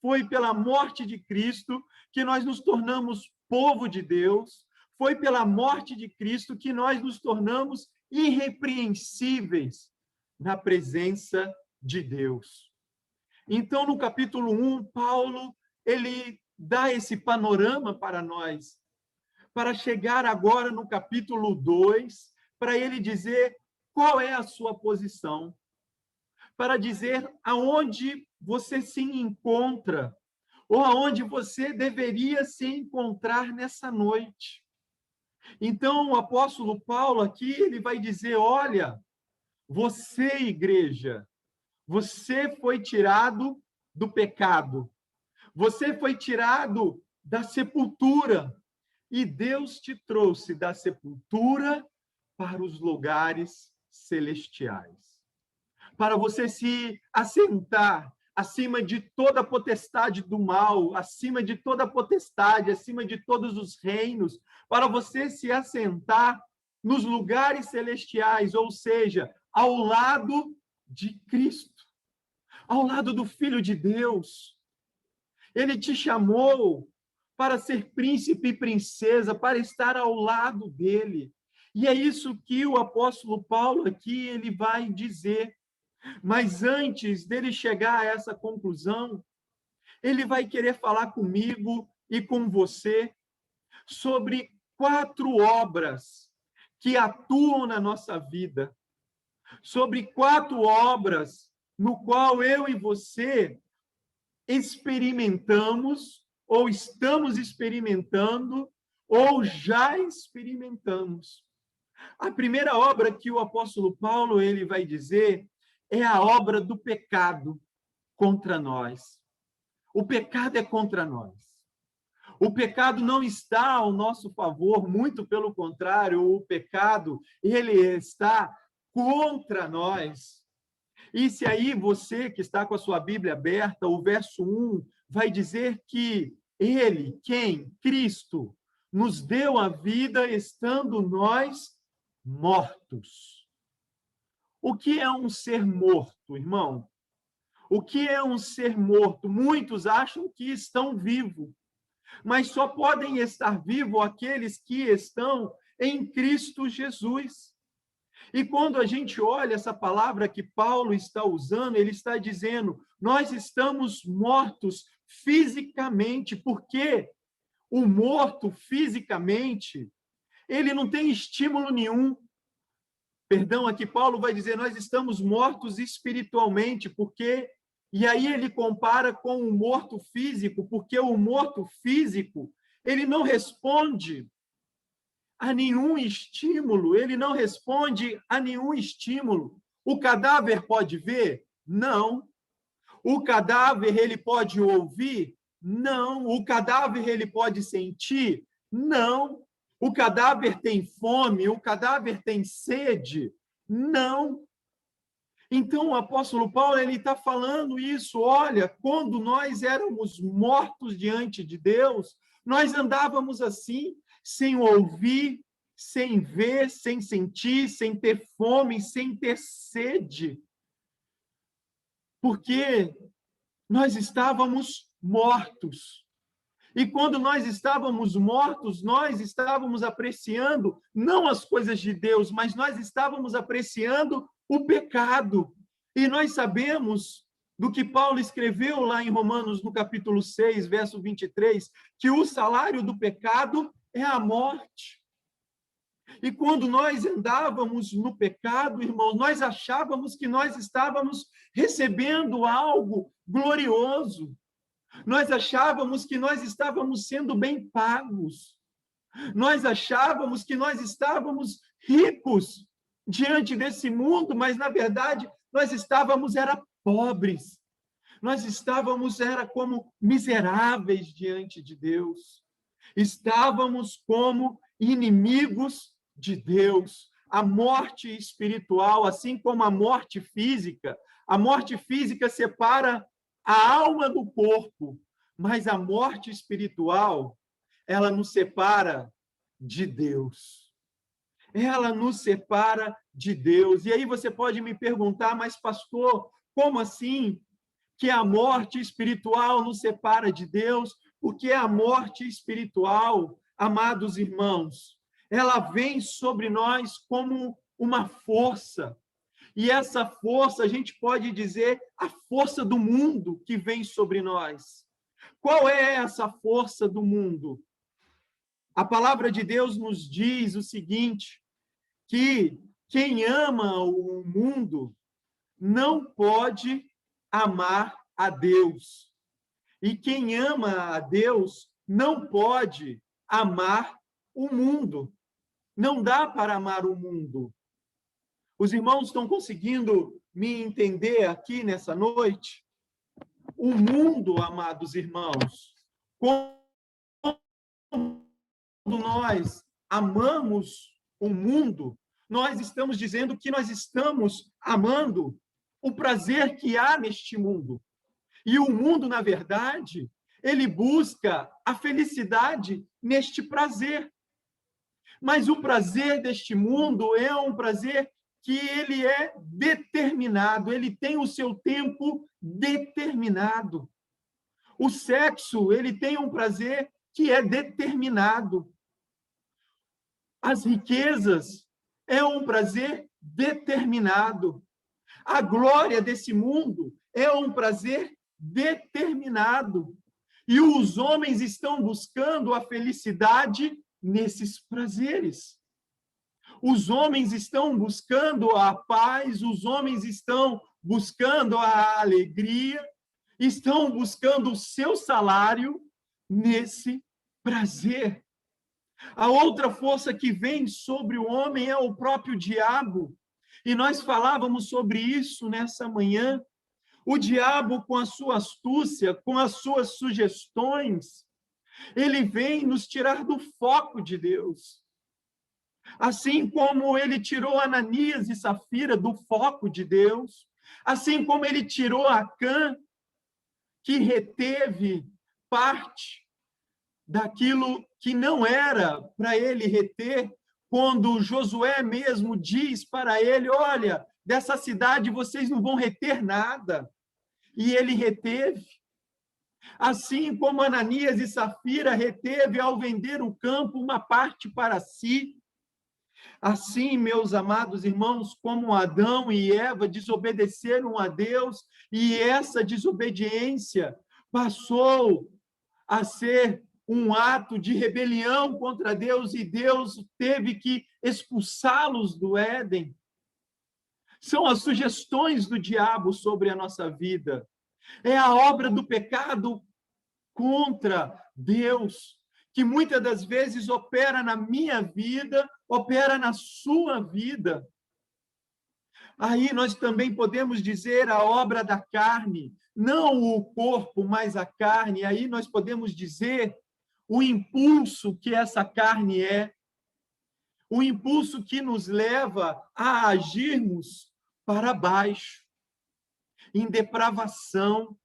Foi pela morte de Cristo que nós nos tornamos povo de Deus. Foi pela morte de Cristo que nós nos tornamos irrepreensíveis na presença de Deus. Então, no capítulo 1, Paulo, ele dá esse panorama para nós, para chegar agora no capítulo 2, para ele dizer qual é a sua posição, para dizer aonde você se encontra, ou aonde você deveria se encontrar nessa noite. Então, o apóstolo Paulo aqui, ele vai dizer: olha, você, igreja, você foi tirado do pecado, você foi tirado da sepultura, e Deus te trouxe da sepultura para os lugares celestiais, para você se assentar acima de toda a potestade do mal, acima de toda a potestade, acima de todos os reinos, para você se assentar nos lugares celestiais, ou seja, ao lado de Cristo, ao lado do Filho de Deus. Ele te chamou para ser príncipe e princesa, para estar ao lado dele. E é isso que o apóstolo Paulo aqui ele vai dizer. Mas antes dele chegar a essa conclusão, ele vai querer falar comigo e com você sobre 4 obras que atuam na nossa vida, sobre 4 obras no qual eu e você experimentamos, ou estamos experimentando, ou já experimentamos. A primeira obra que o apóstolo Paulo ele vai dizer é a obra do pecado contra nós. O pecado é contra nós. O pecado não está ao nosso favor, muito pelo contrário, o pecado, ele está contra nós. E se aí você que está com a sua Bíblia aberta, o verso 1 vai dizer que ele, quem? Cristo, nos deu a vida estando nós mortos. O que é um ser morto, irmão? O que é um ser morto? Muitos acham que estão vivos, mas só podem estar vivos aqueles que estão em Cristo Jesus. E quando a gente olha essa palavra que Paulo está usando, ele está dizendo, nós estamos mortos fisicamente, porque o morto fisicamente, ele não tem estímulo nenhum. Perdão, aqui Paulo vai dizer, nós estamos mortos espiritualmente, porque... E aí ele compara com o morto físico, porque o morto físico, ele não responde a nenhum estímulo, ele não responde a nenhum estímulo. O cadáver pode ver? Não. O cadáver, ele pode ouvir? Não. O cadáver, ele pode sentir? Não. O cadáver tem fome? O cadáver tem sede? Não. Então, o apóstolo Paulo ele está falando isso. Olha, quando nós éramos mortos diante de Deus, nós andávamos assim, sem ouvir, sem ver, sem sentir, sem ter fome, sem ter sede. Porque nós estávamos mortos. E quando nós estávamos mortos, nós estávamos apreciando não as coisas de Deus, mas nós estávamos apreciando o pecado. E nós sabemos do que Paulo escreveu lá em Romanos, no capítulo 6, verso 23, que o salário do pecado é a morte. E quando nós andávamos no pecado, irmãos, nós achávamos que nós estávamos recebendo algo glorioso. Nós achávamos que nós estávamos sendo bem pagos. Nós achávamos que nós estávamos ricos diante desse mundo, mas, na verdade, nós estávamos pobres. Nós estávamos como miseráveis diante de Deus. Estávamos como inimigos de Deus. A morte espiritual, assim como a morte física separa a alma do corpo, mas a morte espiritual, ela nos separa de Deus. Ela nos separa de Deus. E aí você pode me perguntar, mas pastor, como assim que a morte espiritual nos separa de Deus? Porque a morte espiritual, amados irmãos, ela vem sobre nós como uma força. E essa força, a gente pode dizer, a força do mundo que vem sobre nós. Qual é essa força do mundo? A palavra de Deus nos diz o seguinte, que quem ama o mundo não pode amar a Deus. E quem ama a Deus não pode amar o mundo. Não dá para amar o mundo. Os irmãos estão conseguindo me entender aqui nessa noite? O mundo, amados irmãos, quando nós amamos o mundo, nós estamos dizendo que nós estamos amando o prazer que há neste mundo. E o mundo, na verdade, ele busca a felicidade neste prazer. Mas o prazer deste mundo é um prazer que ele é determinado, ele tem o seu tempo determinado. O sexo, ele tem um prazer que é determinado. As riquezas é um prazer determinado. A glória desse mundo é um prazer determinado. E os homens estão buscando a felicidade nesses prazeres. Os homens estão buscando a paz, os homens estão buscando a alegria, estão buscando o seu salário nesse prazer. A outra força que vem sobre o homem é o próprio diabo. E nós falávamos sobre isso nessa manhã. O diabo, com a sua astúcia, com as suas sugestões, ele vem nos tirar do foco de Deus. Assim como ele tirou Ananias e Safira do foco de Deus, assim como ele tirou Acã, que reteve parte daquilo que não era para ele reter, quando Josué mesmo diz para ele, olha, dessa cidade vocês não vão reter nada. E ele reteve. Assim como Ananias e Safira reteve ao vender o campo uma parte para si. Assim, meus amados irmãos, como Adão e Eva desobedeceram a Deus, e essa desobediência passou a ser um ato de rebelião contra Deus, e Deus teve que expulsá-los do Éden. São as sugestões do diabo sobre a nossa vida. É a obra do pecado contra Deus, que muitas das vezes opera na minha vida, opera na sua vida. Aí nós também podemos dizer a obra da carne, não o corpo, mas a carne. Aí nós podemos dizer o impulso que essa carne é, o impulso que nos leva a agirmos para baixo, em depravação.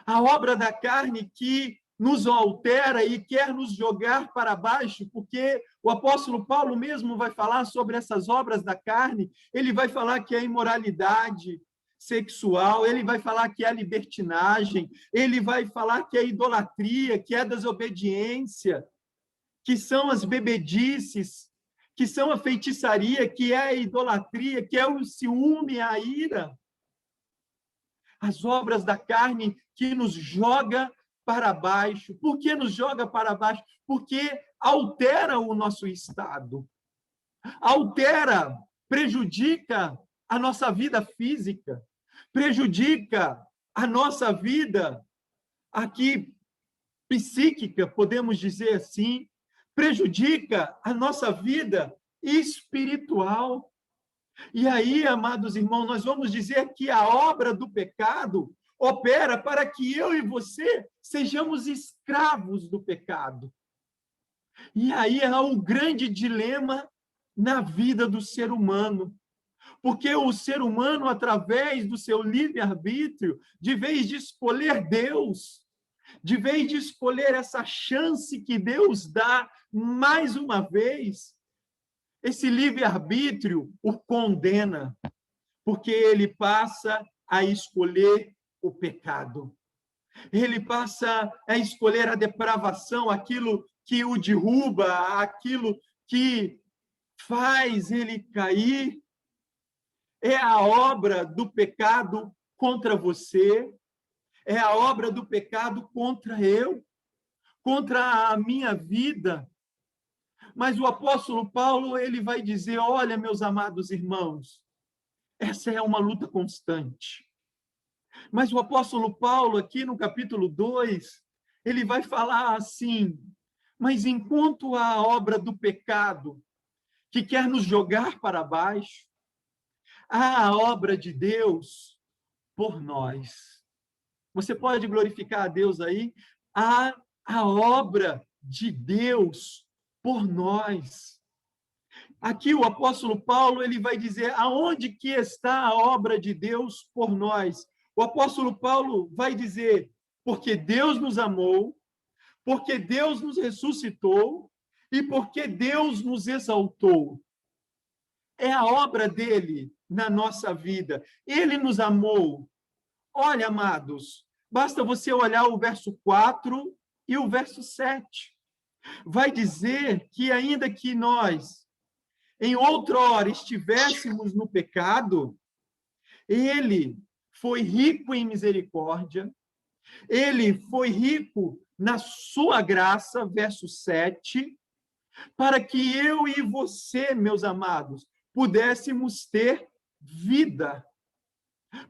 A obra da carne que nos altera e quer nos jogar para baixo, porque o apóstolo Paulo mesmo vai falar sobre essas obras da carne, ele vai falar que é a imoralidade sexual, ele vai falar que é a libertinagem, ele vai falar que é a idolatria, que é a desobediência, que são as bebedices, que são a feitiçaria, que é a idolatria, que é o ciúme, a ira. As obras da carne que nos joga para baixo. Por que nos joga para baixo? Porque altera o nosso estado. Altera, prejudica a nossa vida física, prejudica a nossa vida aqui psíquica, podemos dizer assim, prejudica a nossa vida espiritual. E aí, amados irmãos, nós vamos dizer que a obra do pecado opera para que eu e você sejamos escravos do pecado. E aí há um grande dilema na vida do ser humano. Porque o ser humano, através do seu livre-arbítrio, de vez de escolher Deus, de vez de escolher essa chance que Deus dá mais uma vez, esse livre-arbítrio o condena, porque ele passa a escolher o pecado. Ele passa a escolher a depravação, aquilo que o derruba, aquilo que faz ele cair. É a obra do pecado contra você, é a obra do pecado contra eu, contra a minha vida. Mas o apóstolo Paulo, ele vai dizer, olha, meus amados irmãos, essa é uma luta constante. Mas o apóstolo Paulo, aqui no capítulo 2, ele vai falar assim, mas enquanto a obra do pecado, que quer nos jogar para baixo, há a obra de Deus por nós. Você pode glorificar a Deus aí? Há a obra de Deus por nós. Aqui o apóstolo Paulo, ele vai dizer, aonde que está a obra de Deus por nós? O apóstolo Paulo vai dizer, porque Deus nos amou, porque Deus nos ressuscitou e porque Deus nos exaltou. É a obra dele na nossa vida. Ele nos amou. Olha, amados, basta você olhar o verso 4 e o verso 7. Vai dizer que ainda que nós, em outrora, estivéssemos no pecado, ele foi rico em misericórdia, ele foi rico na sua graça, verso 7, para que eu e você, meus amados, pudéssemos ter vida,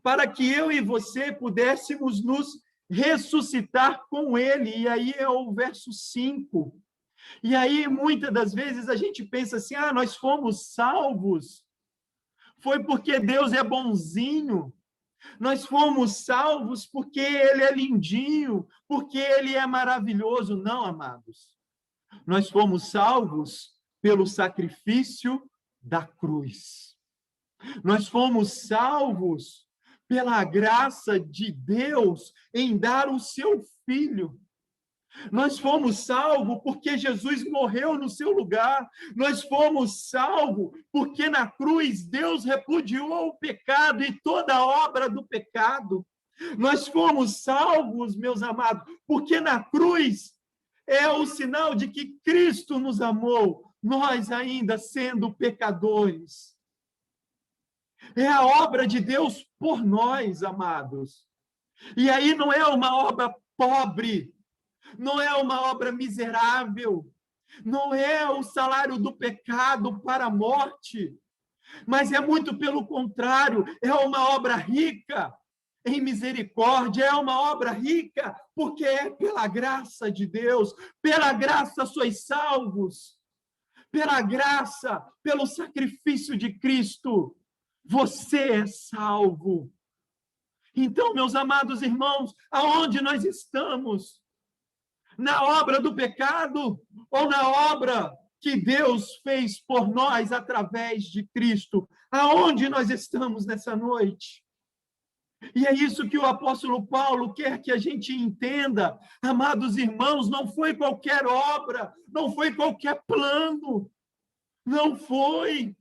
para que eu e você pudéssemos nos ressuscitar com ele. E aí é o verso 5. E aí, muitas das vezes, a gente pensa assim, nós fomos salvos, foi porque Deus é bonzinho, nós fomos salvos porque ele é lindinho, porque ele é maravilhoso. Não, amados. Nós fomos salvos pelo sacrifício da cruz. Nós fomos salvos pela graça de Deus em dar o seu Filho. Nós fomos salvos porque Jesus morreu no seu lugar. Nós fomos salvos porque na cruz Deus repudiou o pecado e toda a obra do pecado. Nós fomos salvos, meus amados, porque na cruz é o sinal de que Cristo nos amou, nós ainda sendo pecadores. É a obra de Deus por nós, amados. E aí não é uma obra pobre, não é uma obra miserável, não é o salário do pecado para a morte, mas é muito pelo contrário, é uma obra rica em misericórdia, é uma obra rica, porque é pela graça de Deus, pela graça sois salvos, pela graça, pelo sacrifício de Cristo, você é salvo. Então, meus amados irmãos, aonde nós estamos? Na obra do pecado ou na obra que Deus fez por nós através de Cristo? Aonde nós estamos nessa noite? E é isso que o apóstolo Paulo quer que a gente entenda. Amados irmãos, não foi qualquer obra, não foi qualquer plano, não foi.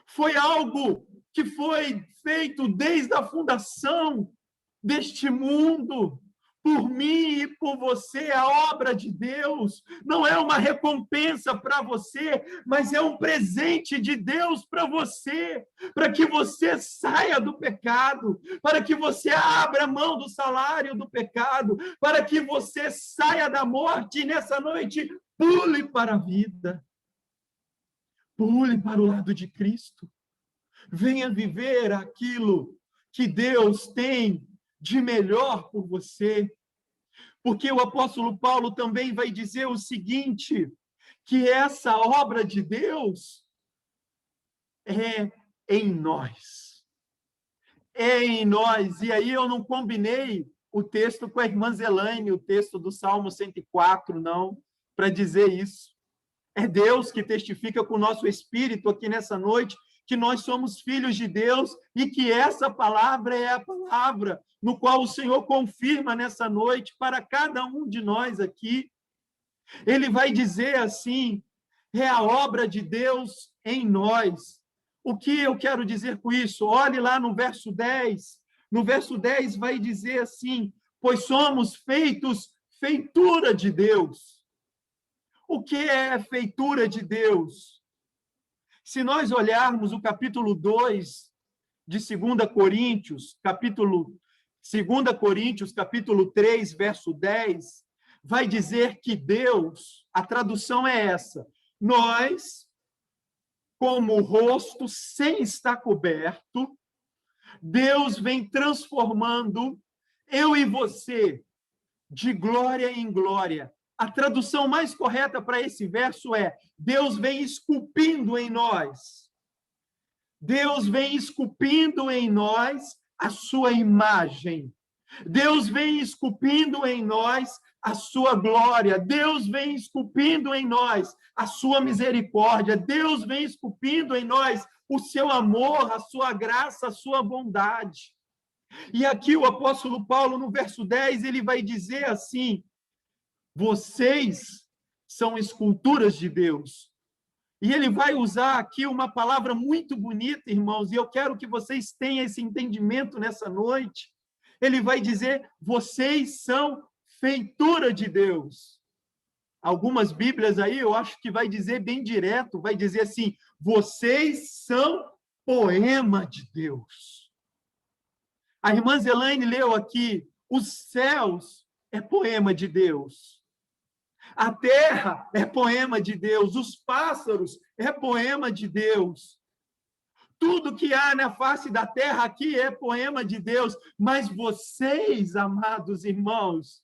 Foi algo que foi feito desde a fundação deste mundo, por mim e por você, a obra de Deus. Não é uma recompensa para você, mas é um presente de Deus para você, para que você saia do pecado, para que você abra mão do salário do pecado, para que você saia da morte e nessa noite pule para a vida. Pule para o lado de Cristo. Venha viver aquilo que Deus tem de melhor por você. Porque o apóstolo Paulo também vai dizer o seguinte, que essa obra de Deus é em nós. É em nós. E aí eu não combinei o texto com a irmã Zelaine, o texto do Salmo 104, não, para dizer isso. É Deus que testifica com o nosso espírito aqui nessa noite que nós somos filhos de Deus e que essa palavra é a palavra no qual o Senhor confirma nessa noite para cada um de nós aqui. Ele vai dizer assim, é a obra de Deus em nós. O que eu quero dizer com isso? Olhe lá no verso 10. No verso 10 vai dizer assim, pois somos feitos feitura de Deus. O que é feitura de Deus? Se nós olharmos o capítulo 2 de 2 Coríntios, capítulo 3, verso 10, vai dizer que Deus, a tradução é essa, nós, como o rosto sem estar coberto, Deus vem transformando eu e você de glória em glória. A tradução mais correta para esse verso é: Deus vem esculpindo em nós. Deus vem esculpindo em nós a sua imagem. Deus vem esculpindo em nós a sua glória. Deus vem esculpindo em nós a sua misericórdia. Deus vem esculpindo em nós o seu amor, a sua graça, a sua bondade. E aqui o apóstolo Paulo, no verso 10, ele vai dizer assim: vocês são esculturas de Deus. E ele vai usar aqui uma palavra muito bonita, irmãos, e eu quero que vocês tenham esse entendimento nessa noite. Ele vai dizer: vocês são feitura de Deus. Algumas Bíblias aí, eu acho que vai dizer bem direto, vai dizer assim: vocês são poema de Deus. A irmã Zelaine leu aqui: os céus é poema de Deus. A terra é poema de Deus. Os pássaros é poema de Deus. Tudo que há na face da terra aqui é poema de Deus. Mas vocês, amados irmãos,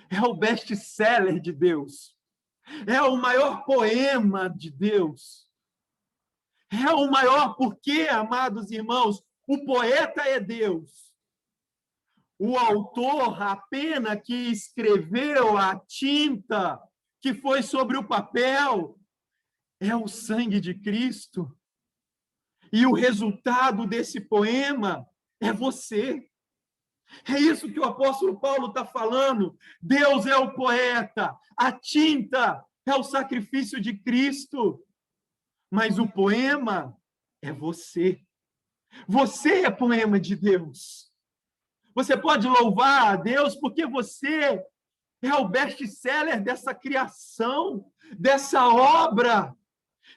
é o best-seller de Deus. É o maior poema de Deus. É o maior porque, amados irmãos, o poeta é Deus. O autor, a pena que escreveu, a tinta que foi sobre o papel, é o sangue de Cristo. E o resultado desse poema é você. É isso que o apóstolo Paulo está falando. Deus é o poeta, a tinta é o sacrifício de Cristo, mas o poema é você. Você é poema de Deus. Você pode louvar a Deus porque você é o best-seller dessa criação, dessa obra.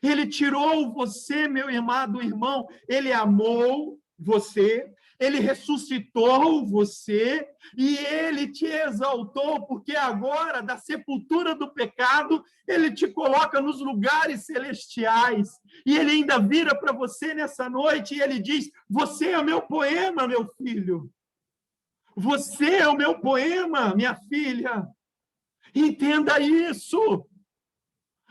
Ele tirou você, meu amado irmão, ele amou você, ele ressuscitou você e ele te exaltou, porque agora, da sepultura do pecado, ele te coloca nos lugares celestiais. E ele ainda vira para você nessa noite e ele diz: você é o meu poema, meu filho. Você é o meu poema, minha filha. Entenda isso.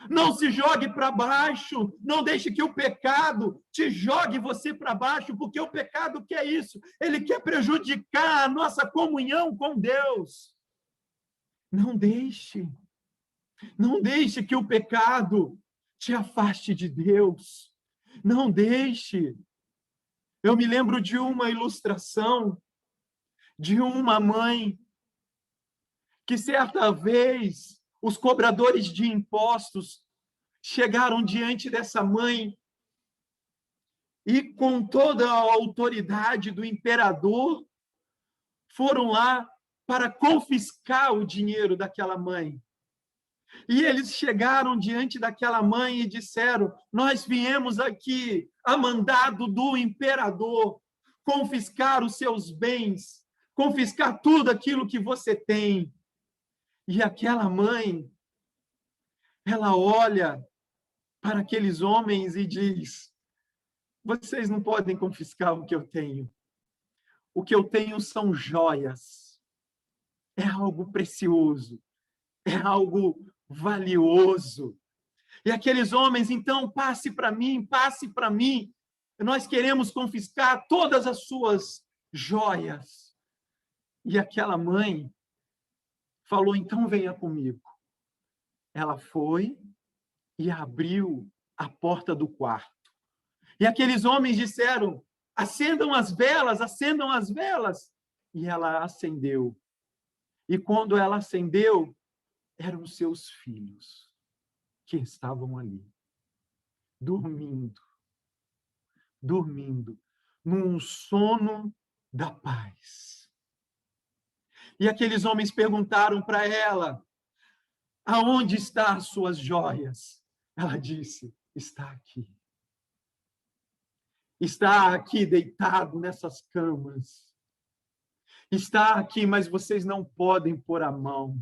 Não se jogue para baixo, não deixe que o pecado te jogue você para baixo, porque o pecado quer isso, ele quer prejudicar a nossa comunhão com Deus. Não deixe que o pecado te afaste de Deus, não deixe. Eu me lembro de uma ilustração de uma mãe que certa vez os cobradores de impostos chegaram diante dessa mãe e, com toda a autoridade do imperador, foram lá para confiscar o dinheiro daquela mãe. E eles chegaram diante daquela mãe e disseram: nós viemos aqui a mandado do imperador confiscar os seus bens, confiscar tudo aquilo que você tem. E aquela mãe, ela olha para aqueles homens e diz: vocês não podem confiscar o que eu tenho. O que eu tenho são joias. É algo precioso. É algo valioso. E aqueles homens, então, passe para mim, passe para mim. Nós queremos confiscar todas as suas joias. E aquela mãe falou: então venha comigo. Ela foi e abriu a porta do quarto. E aqueles homens disseram: acendam as velas, acendam as velas. E ela acendeu. E quando ela acendeu, eram seus filhos que estavam ali, dormindo, num sono da paz. E aqueles homens perguntaram para ela: aonde estão as suas joias? Ela disse: está aqui. Está aqui deitado nessas camas. Está aqui, mas vocês não podem pôr a mão.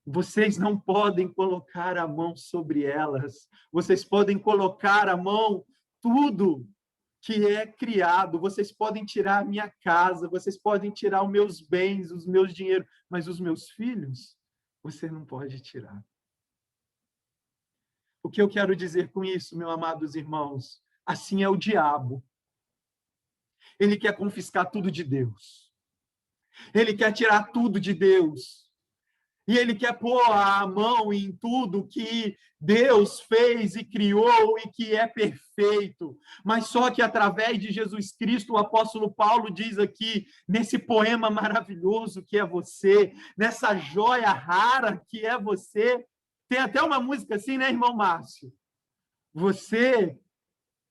Vocês não podem colocar a mão sobre elas. Vocês podem colocar a mão tudo que é criado. Vocês podem tirar a minha casa, vocês podem tirar os meus bens, os meus dinheiros, mas os meus filhos, você não pode tirar. O que eu quero dizer com isso, meus amados irmãos? Assim é o diabo. Ele quer confiscar tudo de Deus. Ele quer tirar tudo de Deus. E ele quer pôr a mão em tudo que Deus fez e criou e que é perfeito. Mas só que através de Jesus Cristo, o apóstolo Paulo diz aqui, nesse poema maravilhoso que é você, nessa joia rara que é você. Tem até uma música assim, né, irmão Márcio? Você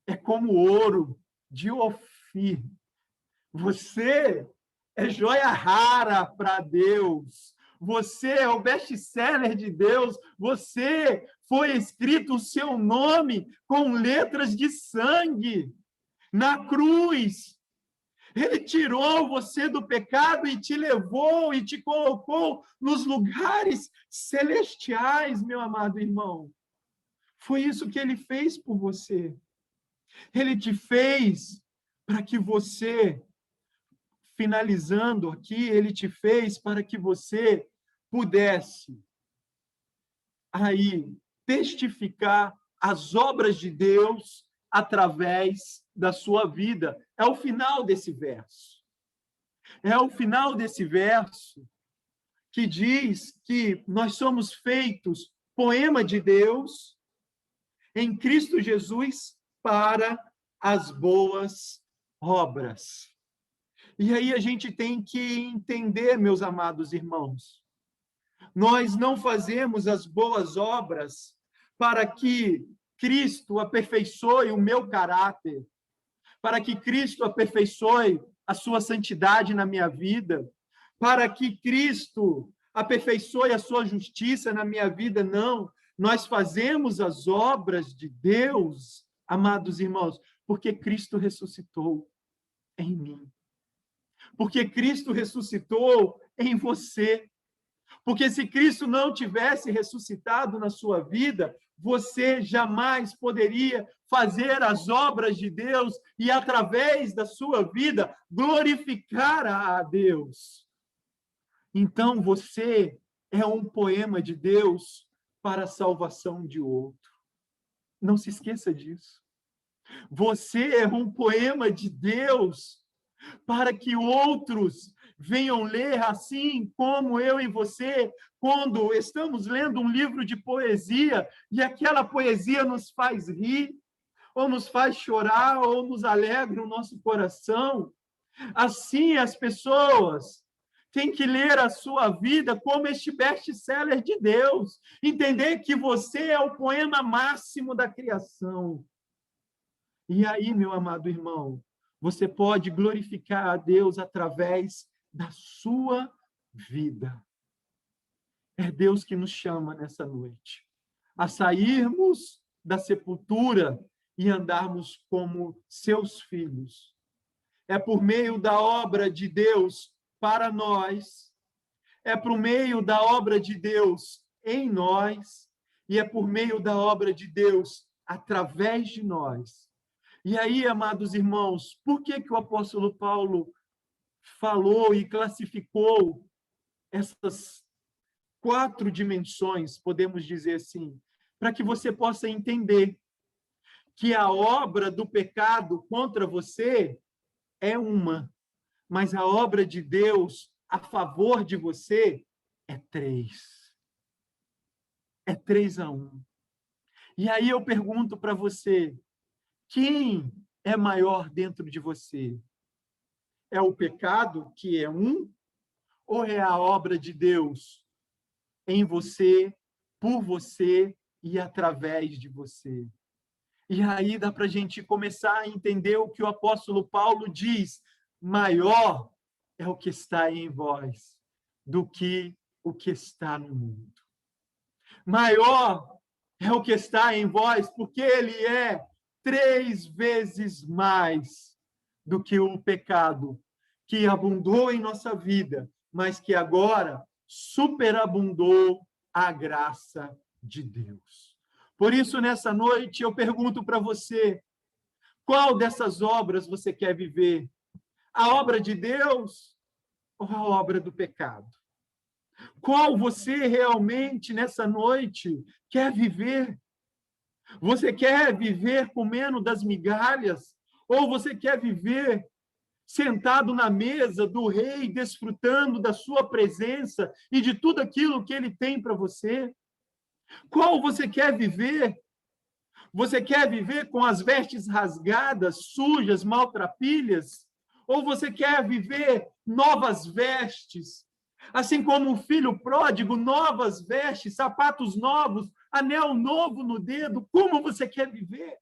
é como ouro de Ofir. Você é joia rara para Deus. Você é o best-seller de Deus. Você foi escrito o seu nome com letras de sangue na cruz. Ele tirou você do pecado e te levou e te colocou nos lugares celestiais, meu amado irmão. Foi isso que ele fez por você. Ele te fez para que você, finalizando aqui, ele te fez para que você pudesse aí testificar as obras de Deus através da sua vida. É o final desse verso. É o final desse verso que diz que nós somos feitos poema de Deus em Cristo Jesus para as boas obras. E aí a gente tem que entender, meus amados irmãos, nós não fazemos as boas obras para que Cristo aperfeiçoe o meu caráter, para que Cristo aperfeiçoe a sua santidade na minha vida, para que Cristo aperfeiçoe a sua justiça na minha vida, não. Nós fazemos as obras de Deus, amados irmãos, porque Cristo ressuscitou em mim. Porque Cristo ressuscitou em você. Porque se Cristo não tivesse ressuscitado na sua vida, você jamais poderia fazer as obras de Deus e, através da sua vida, glorificar a Deus. Então, você é um poema de Deus para a salvação de outro. Não se esqueça disso. Você é um poema de Deus para que outros venham ler assim como eu e você, quando estamos lendo um livro de poesia e aquela poesia nos faz rir, ou nos faz chorar, ou nos alegra o nosso coração. Assim, as pessoas têm que ler a sua vida como este best-seller de Deus, entender que você é o poema máximo da criação. E aí, meu amado irmão, você pode glorificar a Deus através da sua vida. É Deus que nos chama nessa noite a sairmos da sepultura e andarmos como seus filhos. É por meio da obra de Deus para nós, é por meio da obra de Deus em nós, e é por meio da obra de Deus através de nós. E aí, amados irmãos, por que o apóstolo Paulo falou e classificou essas 4 dimensões, podemos dizer assim, para que você possa entender que a obra do pecado contra você é uma, mas a obra de Deus a favor de você é 3. É 3-1. E aí eu pergunto para você, quem é maior dentro de você? É o pecado, que é 1, ou é a obra de Deus em você, por você e através de você? E aí dá para a gente começar a entender o que o apóstolo Paulo diz: maior é o que está em vós do que o que está no mundo. Maior é o que está em vós, porque ele é 3 vezes mais do que o pecado que abundou em nossa vida, mas que agora superabundou a graça de Deus. Por isso, nessa noite, eu pergunto para você, qual dessas obras você quer viver? A obra de Deus ou a obra do pecado? Qual você realmente, nessa noite, quer viver? Você quer viver comendo das migalhas? Ou você quer viver sentado na mesa do rei, desfrutando da sua presença e de tudo aquilo que ele tem para você? Qual você quer viver? Você quer viver com as vestes rasgadas, sujas, maltrapilhas? Ou você quer viver novas vestes? Assim como o filho pródigo, novas vestes, sapatos novos, anel novo no dedo. Como você quer viver?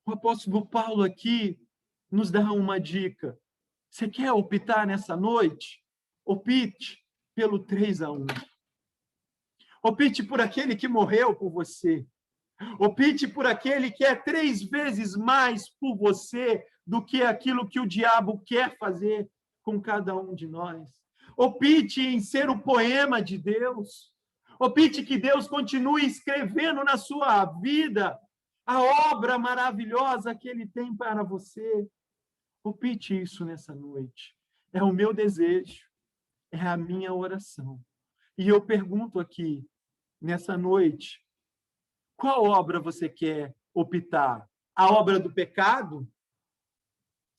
O apóstolo Paulo aqui nos dá uma dica. Você quer optar nessa noite? Opte pelo 3-1. Opte por aquele que morreu por você. Opte por aquele que é 3 vezes mais por você do que aquilo que o diabo quer fazer com cada um de nós. Opte em ser o poema de Deus. Opte que Deus continue escrevendo na sua vida a obra maravilhosa que Ele tem para você. Opte isso nessa noite. É o meu desejo, é a minha oração. E eu pergunto aqui, nessa noite, qual obra você quer optar? A obra do pecado?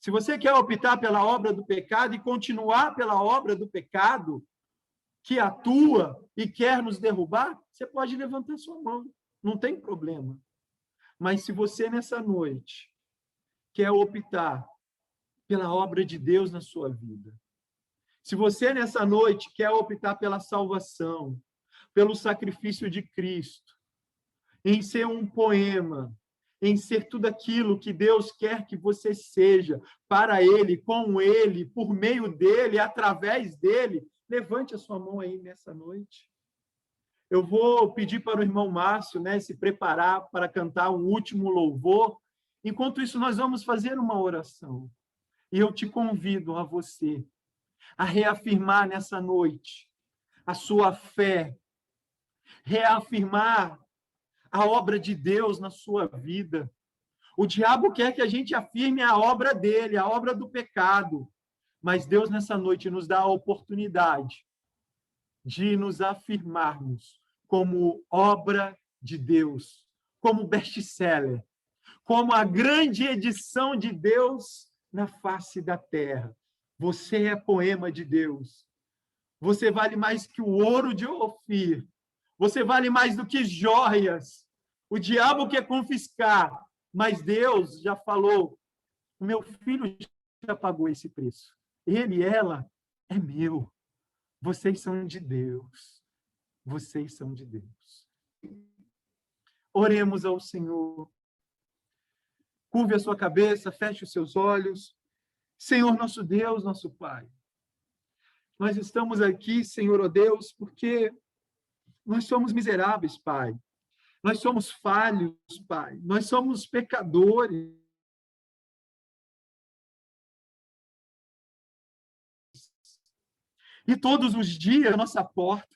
Se você quer optar pela obra do pecado e continuar pela obra do pecado, que atua e quer nos derrubar, você pode levantar sua mão, não tem problema. Mas se você, nessa noite, quer optar pela obra de Deus na sua vida, se você, nessa noite, quer optar pela salvação, pelo sacrifício de Cristo, em ser um poema, em ser tudo aquilo que Deus quer que você seja, para Ele, com Ele, por meio dEle, através dEle, levante a sua mão aí nessa noite. Eu vou pedir para o irmão Márcio, né, se preparar para cantar um último louvor. Enquanto isso, nós vamos fazer uma oração. E eu te convido a você a reafirmar nessa noite a sua fé, reafirmar a obra de Deus na sua vida. O diabo quer que a gente afirme a obra dele, a obra do pecado. Mas Deus, nessa noite, nos dá a oportunidade de nos afirmarmos como obra de Deus, como best-seller, como a grande edição de Deus na face da terra. Você é poema de Deus. Você vale mais que o ouro de Ofir. Você vale mais do que joias. O diabo quer confiscar, mas Deus já falou, o meu filho já pagou esse preço. Ele e ela é meu. Vocês são de Deus. Vocês são de Deus. Oremos ao Senhor. Curve a sua cabeça, feche os seus olhos. Senhor, nosso Deus, nosso Pai. Nós estamos aqui, Senhor, ó Deus, porque nós somos miseráveis, Pai. Nós somos falhos, Pai. Nós somos pecadores. E todos os dias, a nossa porta,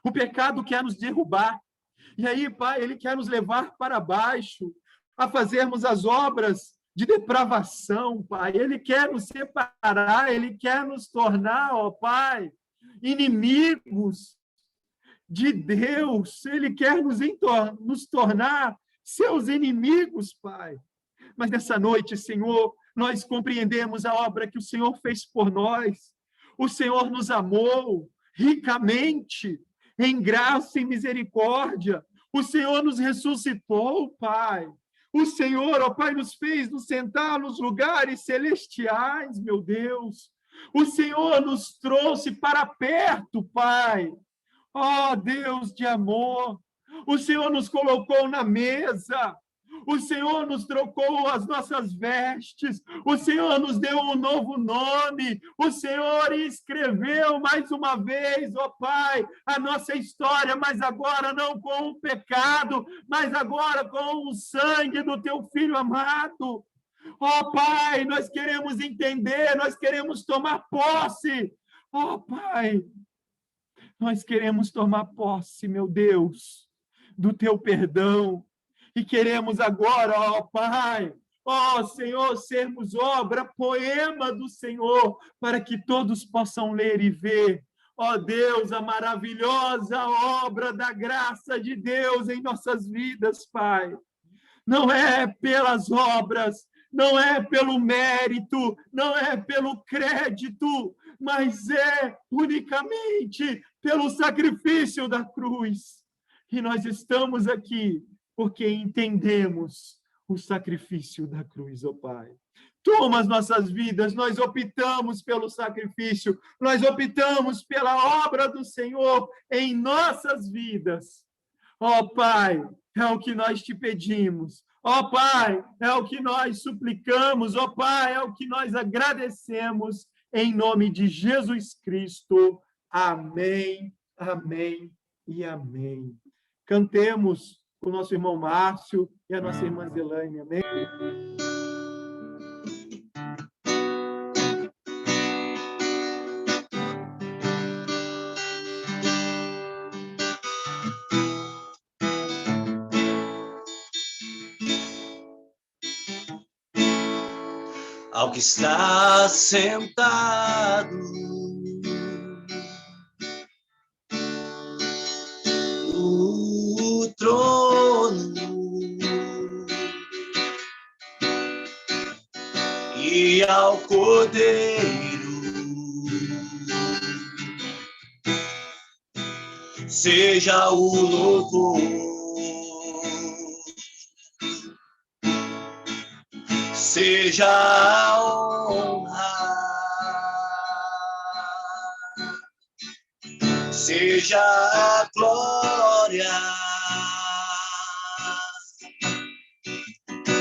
o pecado quer nos derrubar. E aí, Pai, ele quer nos levar para baixo, a fazermos as obras de depravação, Pai. Ele quer nos separar, ele quer nos tornar, ó Pai, inimigos de Deus. Ele quer nos tornar seus inimigos, Pai. Mas nessa noite, Senhor, nós compreendemos a obra que o Senhor fez por nós. O Senhor nos amou ricamente, em graça e misericórdia. O Senhor nos ressuscitou, Pai. O Senhor, ó Pai, nos fez nos sentar nos lugares celestiais, meu Deus. O Senhor nos trouxe para perto, Pai. Ó Deus de amor. O Senhor nos colocou na mesa. O Senhor nos trocou as nossas vestes, o Senhor nos deu um novo nome, o Senhor escreveu mais uma vez, ó Pai, a nossa história, mas agora não com o pecado, mas agora com o sangue do Teu Filho amado. Ó Pai, nós queremos entender, nós queremos tomar posse. Ó Pai, nós queremos tomar posse, meu Deus, do Teu perdão. E queremos agora, ó Pai, ó Senhor, sermos obra, poema do Senhor, para que todos possam ler e ver, ó Deus, a maravilhosa obra da graça de Deus em nossas vidas, Pai. Não é pelas obras, não é pelo mérito, não é pelo crédito, mas é unicamente pelo sacrifício da cruz. E nós estamos aqui porque entendemos o sacrifício da cruz, ó Pai. Toma as nossas vidas, nós optamos pelo sacrifício, nós optamos pela obra do Senhor em nossas vidas. Ó Pai, é o que nós te pedimos. Ó Pai, é o que nós suplicamos. Ó Pai, é o que nós agradecemos em nome de Jesus Cristo. Amém, amém e amém. Cantemos o nosso irmão Márcio e a nossa irmã Zelane. Amém? Ao que está sentado no trono e ao Cordeiro seja o louvor, seja a honra, seja a glória,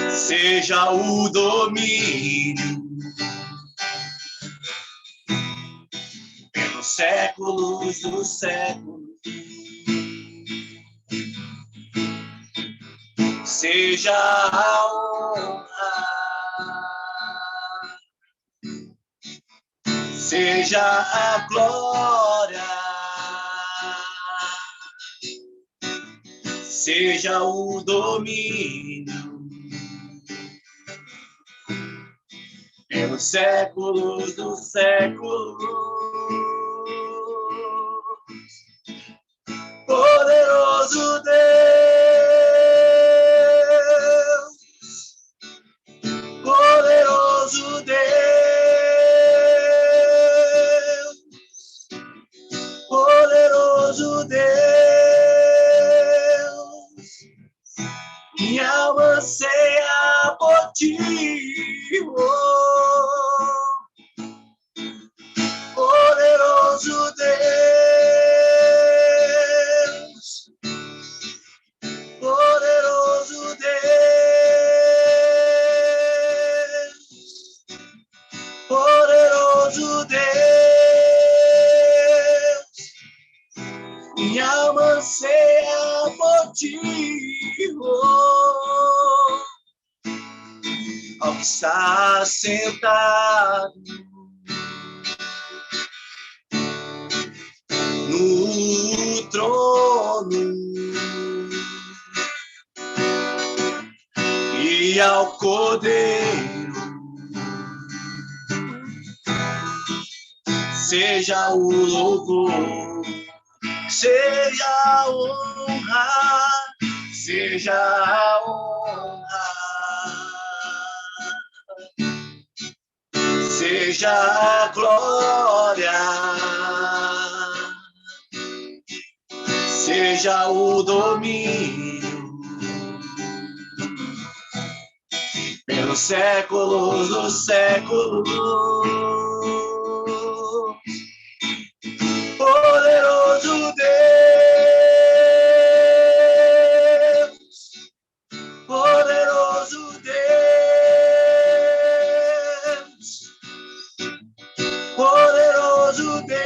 seja o domínio pelos séculos dos séculos. Seja a honra, seja a glória, seja o domínio pelos séculos dos séculos. Poderoso Deus, poderoso Deus, poderoso Deus, minha alma anseia por ti, oh, poderoso Deus, poderoso Deus, poderoso Deus, minha alma anseia por ti, oh, ao que está sentado no trono e ao Cordeiro seja o louvor, seja a honra, seja a honra, seja a glória, seja o domínio pelos séculos dos séculos. Poderoso Deus, poderoso Deus, poderoso Deus,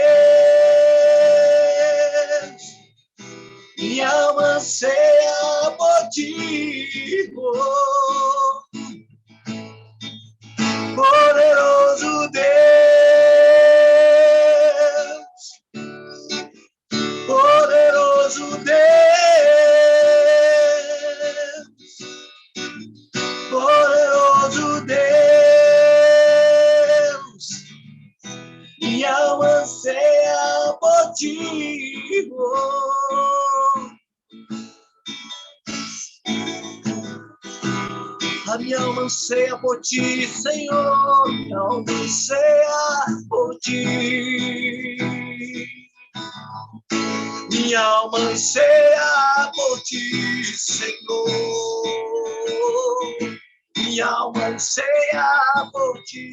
minha alma anseia por ti, oh, poderoso Deus, poderoso Deus, poderoso Deus, minha alma anseia por ti, oh. A minha alma anseia por ti, Senhor. Minha alma anseia por ti. Minha alma anseia por ti, Senhor. Minha alma anseia por ti.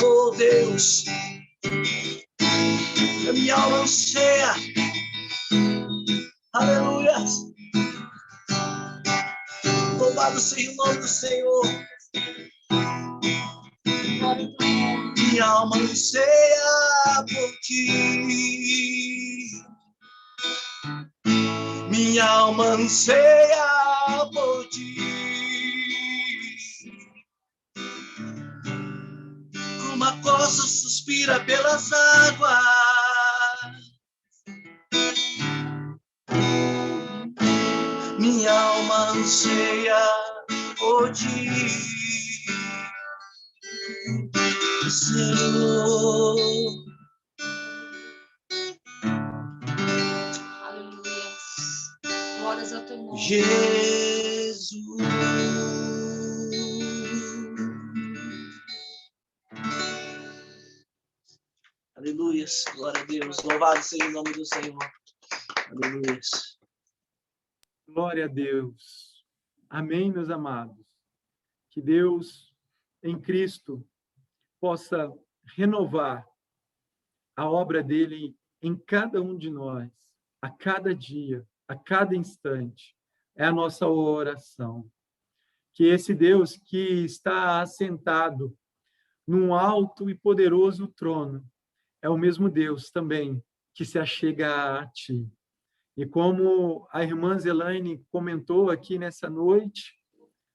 Oh, Deus. A minha alma anseia. Aleluia. Louvado seja o nome do Senhor. Minha alma anseia por ti. Minha alma anseia por ti. Como a costa suspira pelas águas. Minha alma anseia por ti, Senhor. Aleluia. Glórias ao teu nome. Jesus. Aleluia. Glória a Deus. Louvado seja o nome do Senhor. Aleluia. Glória a Deus. Amém, meus amados. Que Deus, em Cristo, possa renovar a obra dele em cada um de nós, a cada dia, a cada instante. É a nossa oração. Que esse Deus que está assentado num alto e poderoso trono é o mesmo Deus também que se achega a ti. E como a irmã Zelaine comentou aqui nessa noite,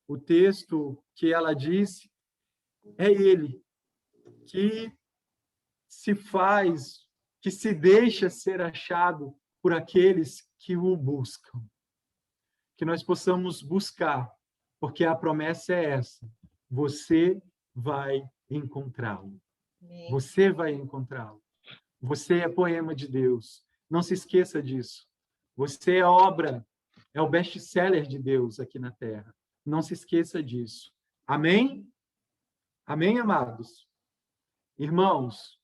o texto que ela disse, é Ele que se faz, que se deixa ser achado por aqueles que o buscam. Que nós possamos buscar, porque a promessa é essa: você vai encontrá-lo. Você vai encontrá-lo. Você é poema de Deus. Não se esqueça disso. Você é obra, é o best-seller de Deus aqui na Terra. Não se esqueça disso. Amém? Amém, amados? Irmãos,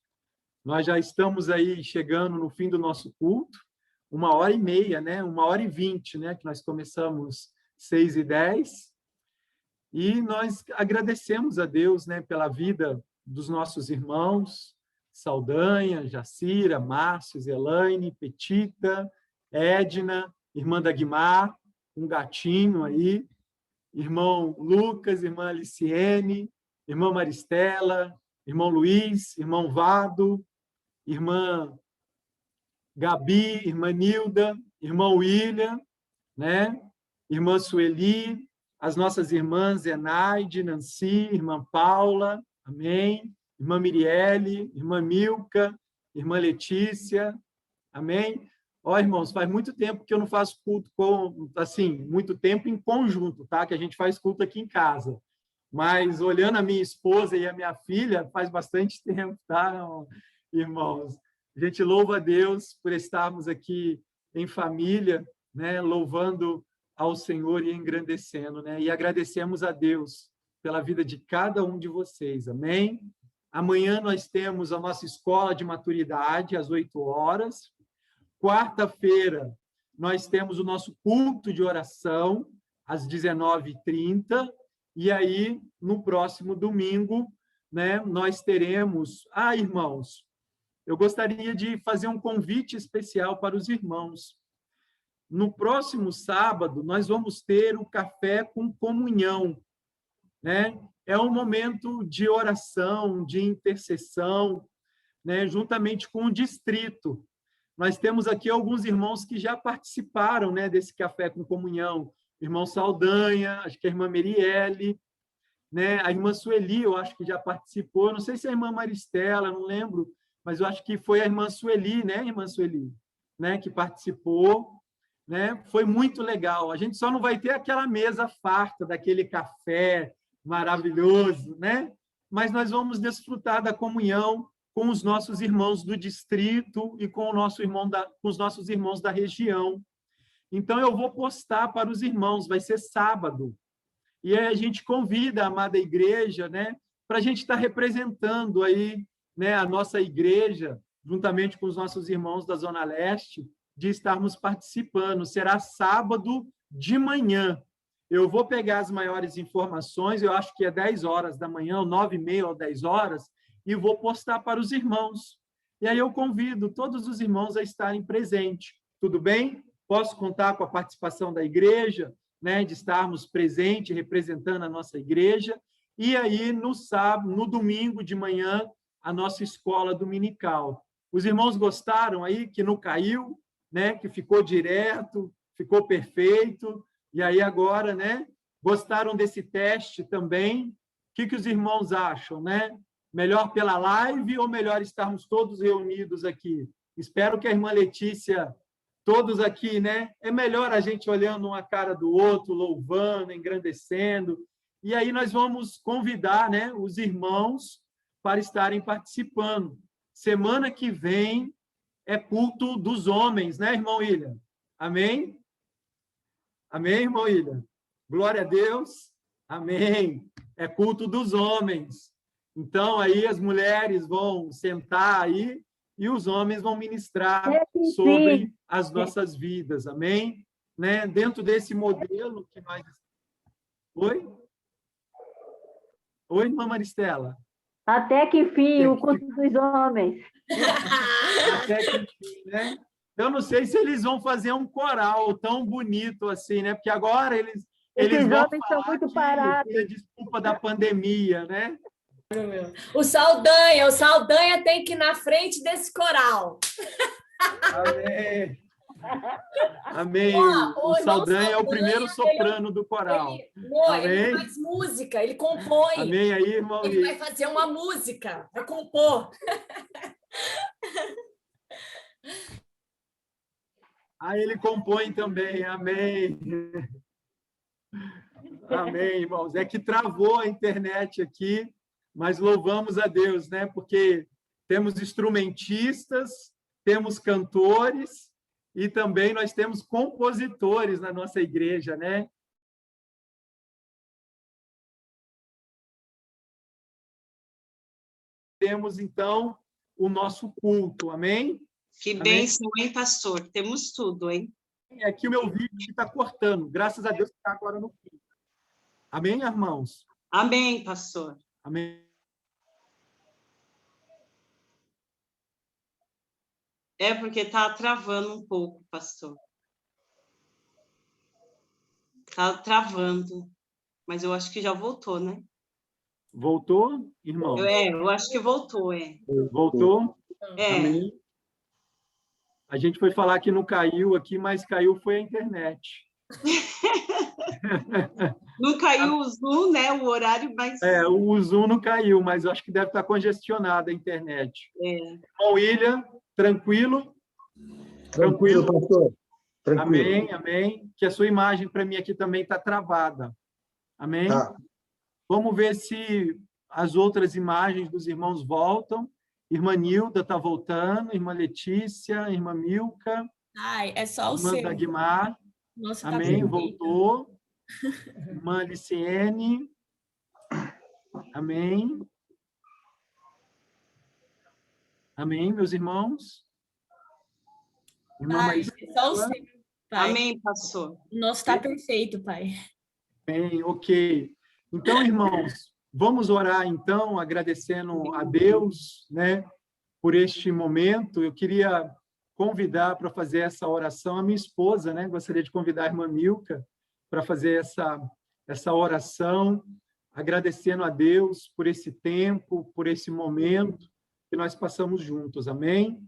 nós já estamos aí chegando no fim do nosso culto. 1h30, né? 1h20, né? Que nós começamos 6h10. E nós agradecemos a Deus, né? Pela vida dos nossos irmãos, Saldanha, Jacira, Márcio, Zelaine, Petita, Edna, irmã Dagmar, um gatinho aí, irmão Lucas, irmã Aliciene, irmã Maristela, irmão Luiz, irmão Vado, irmã Gabi, irmã Nilda, irmão William, né? Irmã Sueli, as nossas irmãs Zenaide, Nancy, irmã Paula, amém? Irmã Miriele, irmã Milka, irmã Letícia, amém? Ó, irmãos, faz muito tempo que eu não faço culto assim, muito tempo em conjunto, tá? Que a gente faz culto aqui em casa. Mas olhando a minha esposa e a minha filha, faz bastante tempo, tá, irmãos? A gente louva a Deus por estarmos aqui em família, né? Louvando ao Senhor e engrandecendo, né? E agradecemos a Deus pela vida de cada um de vocês, amém? Amanhã nós temos a nossa escola de maturidade às 8h. Quarta-feira, nós temos o nosso culto de oração, às 19h30. E aí, no próximo domingo, né, nós teremos... irmãos, eu gostaria de fazer um convite especial para os irmãos. No próximo sábado, nós vamos ter o café com comunhão, né? É um momento de oração, de intercessão, né, juntamente com o distrito. Nós temos aqui alguns irmãos que já participaram, né, desse café com comunhão. O irmão Saldanha, acho que a irmã Meriele, né, a irmã Sueli, eu acho que já participou. Não sei se é a irmã Maristela, não lembro, mas eu acho que foi a irmã Sueli, né, irmã Sueli, né, que participou. Né? Foi muito legal. A gente só não vai ter aquela mesa farta daquele café maravilhoso, né? Mas nós vamos desfrutar da comunhão com os nossos irmãos do distrito e com os nossos irmãos da região. Então, eu vou postar para os irmãos, vai ser sábado. E aí a gente convida a amada igreja, né, para a gente estar representando aí, né, a nossa igreja, juntamente com os nossos irmãos da Zona Leste, de estarmos participando. Será sábado de manhã. Eu vou pegar as maiores informações, eu acho que é 10 horas da manhã, 9h30 ou 10 horas, e vou postar para os irmãos. E aí eu convido todos os irmãos a estarem presentes. Tudo bem? Posso contar com a participação da igreja, né, de estarmos presentes, representando a nossa igreja. E aí, no sábado, no domingo de manhã, a nossa escola dominical. Os irmãos gostaram aí que não caiu, né, que ficou direto, ficou perfeito. E aí agora, né, gostaram desse teste também? O que os irmãos acham, né? Melhor pela live ou melhor estarmos todos reunidos aqui? Espero que a irmã Letícia, todos aqui, né? É melhor a gente olhando uma cara do outro, louvando, engrandecendo. E aí nós vamos convidar, né, os irmãos para estarem participando. Semana que vem é culto dos homens, né, irmão William? Amém? Amém, irmão William? Glória a Deus. Amém. É culto dos homens. Então, aí as mulheres vão sentar aí e os homens vão ministrar sobre as nossas vidas. Amém? Né? Dentro desse modelo que nós... Oi? Oi, irmã Maristela? Até que fim, o culto dos homens. Até que fim, né? Eu não sei se eles vão fazer um coral tão bonito assim, né? Porque agora eles vão homens falar estão muito que parados. foi a desculpa da pandemia, né? O Saldanha tem que ir na frente desse coral. Amém. Amém. Ó, O Saldanha é o primeiro soprano do coral. Ele faz música, ele compõe. Amém aí, irmão. Ele vai fazer uma música, vai compor. Ah, ele compõe também. Amém. Amém, irmãos. É que travou a internet aqui, mas louvamos a Deus, né? Porque temos instrumentistas, temos cantores e também nós temos compositores na nossa igreja, né? Temos, então, o nosso culto, amém? Que Amém? bênção, hein, pastor? Temos tudo, hein? Aqui o meu vídeo está cortando, graças a Deus que está agora no fim. Amém, irmãos? Amém, pastor. Amém. É porque está travando um pouco, pastor. Está travando, mas eu acho que já voltou, né? Voltou, irmão? Eu acho que voltou, é. Voltou? É. Amém. A gente foi falar que não caiu aqui, mas caiu foi a internet. Não caiu o Zoom, né? O horário, mas... É, o Zoom não caiu, mas eu acho que deve estar congestionada a internet. É. Irmão William, tranquilo? Tranquilo, pastor. Tranquilo. Amém, amém. Que a sua imagem para mim aqui também está travada. Amém? Tá. Vamos ver se as outras imagens dos irmãos voltam. Irmã Nilda está voltando, irmã Letícia, irmã Milka. Ai, é só o irmã seu. Dagmar. Nossa, amém, tá voltou. Irmã Liciene. Amém. Amém, meus irmãos. Irmã Maristela. É só o seu, pai. Amém, pastor. O nosso está perfeito, pai. Bem, ok. Então, irmãos, vamos orar, então, agradecendo a Deus, né, por este momento. Eu queria convidar para fazer essa oração a minha esposa, né? Gostaria de convidar a irmã Milka para fazer essa oração, agradecendo a Deus por esse tempo, por esse momento que nós passamos juntos. Amém?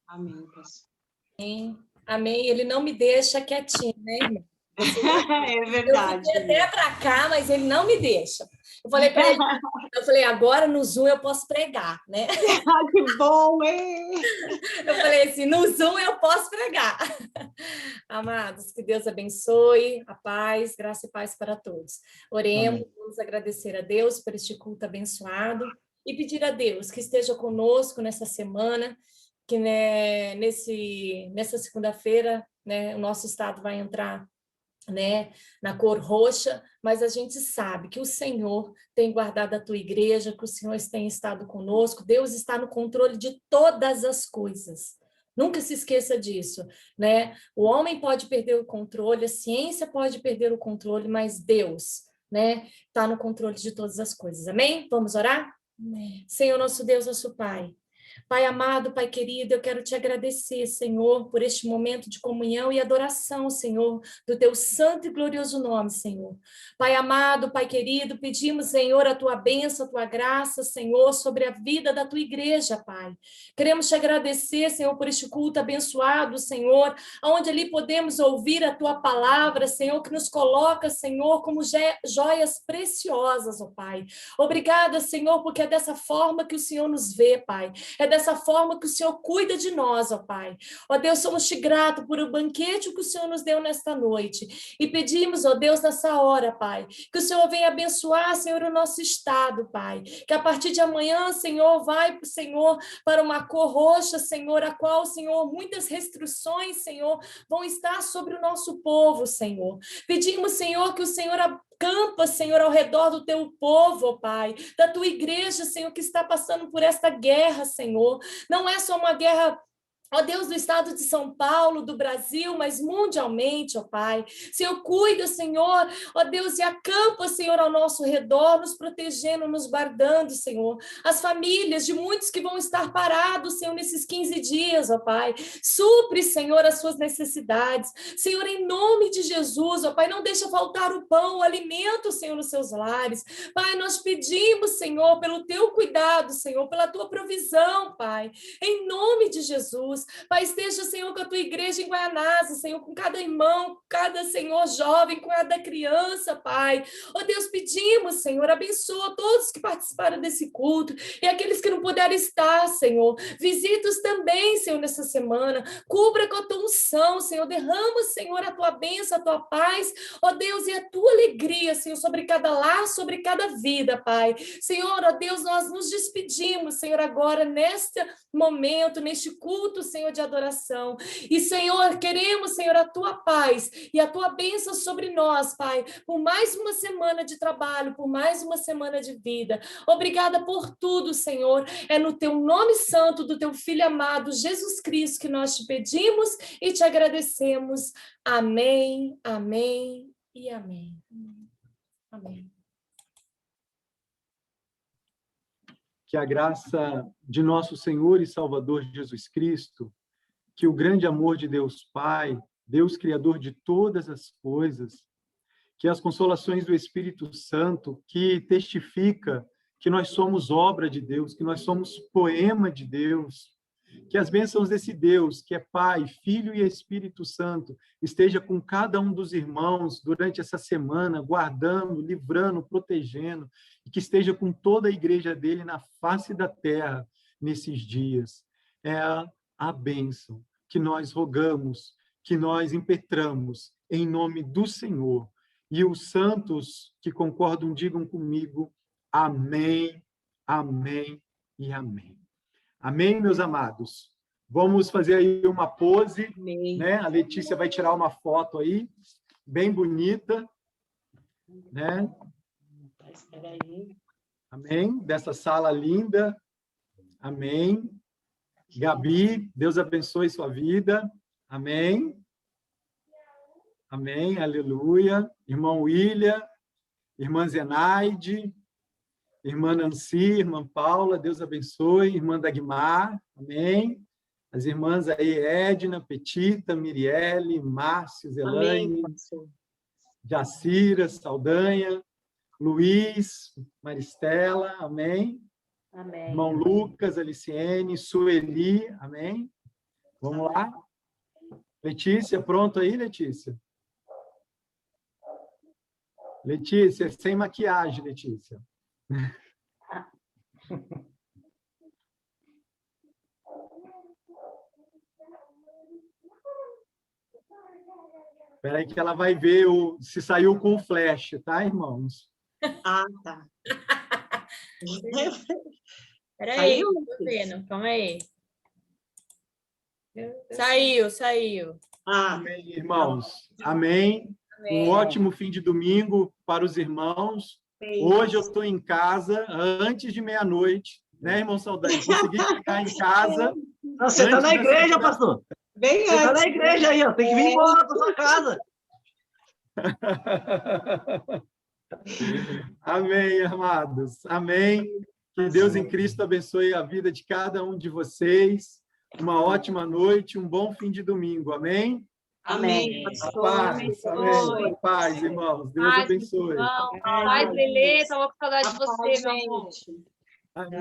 Amém, pastor. Amém. Amém. Ele não me deixa quietinho, né, irmão? É verdade. Eu fui até para cá, mas ele não me deixa. Eu falei para ele, agora no Zoom eu posso pregar, né? Que bom, hein? Eu falei assim, no Zoom eu posso pregar. Amados, que Deus abençoe, a paz, graça e paz para todos. Oremos, vamos agradecer a Deus por este culto abençoado e pedir a Deus que esteja conosco nessa semana, que né, nessa segunda-feira né? O nosso estado vai entrar, né, na cor roxa, mas a gente sabe que o Senhor tem guardado a tua igreja, que o Senhor tem estado conosco, Deus está no controle de todas as coisas. Nunca se esqueça disso, né? O homem pode perder o controle, a ciência pode perder o controle, mas Deus, né, está no controle de todas as coisas. Amém? Vamos orar? Amém. Senhor, nosso Deus, nosso Pai. Pai amado, Pai querido, eu quero te agradecer, Senhor, por este momento de comunhão e adoração, Senhor, do teu santo e glorioso nome, Senhor. Pai amado, Pai querido, pedimos, Senhor, a tua bênção, a tua graça, Senhor, sobre a vida da tua igreja, Pai. Queremos te agradecer, Senhor, por este culto abençoado, Senhor, onde ali podemos ouvir a tua palavra, Senhor, que nos coloca, Senhor, como joias preciosas, ó Pai. Obrigada, Senhor, porque é dessa forma que o Senhor nos vê, Pai. É dessa forma que o Senhor cuida de nós, ó Pai. Ó Deus, somos te gratos por o banquete que o Senhor nos deu nesta noite. E pedimos, ó Deus, nessa hora, Pai, que o Senhor venha abençoar, Senhor, o nosso estado, Pai. Que a partir de amanhã, Senhor, vai, Senhor, para uma cor roxa, Senhor, a qual, Senhor, muitas restrições, Senhor, vão estar sobre o nosso povo, Senhor. Pedimos, Senhor, que o Senhor acampa, Senhor, ao redor do teu povo, ó Pai, da tua igreja, Senhor, que está passando por esta guerra, Senhor. Não é só uma guerra, ó Deus, do estado de São Paulo, do Brasil, mas mundialmente, ó Pai. Senhor, cuida, Senhor, ó Deus, e acampa, Senhor, ao nosso redor, nos protegendo, nos guardando, Senhor. As famílias de muitos que vão estar parados, Senhor, nesses 15 dias, ó Pai. Supre, Senhor, as suas necessidades. Senhor, em nome de Jesus, ó Pai, não deixa faltar o pão, o alimento, Senhor, nos seus lares. Pai, nós pedimos, Senhor, pelo teu cuidado, Senhor, pela tua provisão, Pai. Em nome de Jesus. Pai, esteja, Senhor, com a tua igreja em Guaianazes, Senhor, com cada irmão, cada, Senhor, jovem, com cada criança, Pai. Ó Deus, pedimos, Senhor, abençoa todos que participaram desse culto e aqueles que não puderam estar, Senhor. Visita-os também, Senhor, nessa semana. Cubra com a tua unção, Senhor. Derrama, Senhor, a tua bênção, a tua paz, ó Deus, e a tua alegria, Senhor, sobre cada lar, sobre cada vida, Pai. Senhor, ó Deus, nós nos despedimos, Senhor, agora, neste momento, neste culto, Senhor, de adoração. E, Senhor, queremos, Senhor, a tua paz e a tua bênção sobre nós, Pai, por mais uma semana de trabalho, por mais uma semana de vida. Obrigada por tudo, Senhor. É no teu nome santo do teu Filho amado, Jesus Cristo, que nós te pedimos e te agradecemos. Amém, amém e amém. Amém. Que a graça de nosso Senhor e Salvador Jesus Cristo, que o grande amor de Deus Pai, Deus Criador de todas as coisas, que as consolações do Espírito Santo, que testifica que nós somos obra de Deus, que nós somos poema de Deus, que as bênçãos desse Deus, que é Pai, Filho e Espírito Santo, esteja com cada um dos irmãos durante essa semana, guardando, livrando, protegendo, e que esteja com toda a igreja dele na face da terra nesses dias. É a bênção que nós rogamos, que nós impetramos em nome do Senhor. E os santos que concordam, digam comigo, amém, amém e amém. Amém, meus amados? Vamos fazer aí uma pose, né? A Letícia vai tirar uma foto aí, bem bonita, né? Amém? Dessa sala linda. Amém. Gabi, Deus abençoe sua vida. Amém. Amém, aleluia. Irmão William, irmã Zenaide, irmã Nancy, irmã Paula, Deus abençoe, irmã Dagmar, amém. As irmãs aí, Edna, Petita, Mirielle, Márcio, Zelaine, Jacira, Saldanha, Luiz, Maristela, amém. Amém. Irmão Lucas, Aliciene, Sueli, amém. Vamos lá. Letícia, pronto aí, Letícia? Letícia, sem maquiagem, Letícia. Espera aí que ela vai ver se saiu com o flash, tá, irmãos? Ah, tá. Peraí, tô vendo, calma aí. Saiu. Amém, irmãos. Amém. Amém. Um ótimo fim de domingo para os irmãos. Hoje eu estou em casa antes de meia-noite, né, irmão Saldanha? Consegui ficar em casa. Você está na igreja, pastor. Bem Você está antes. na igreja aí, ó. Tem que vir embora para sua casa. Amém, amados. Amém. Que Deus em Cristo abençoe a vida de cada um de vocês. Uma ótima noite, um bom fim de domingo. Amém? Amém. A Pastor. paz, amém. A paz, irmãos. Deus Paz, abençoe. irmão. Paz, Lelê. Estava com saudade de você, Paz, meu amor. gente. Amém.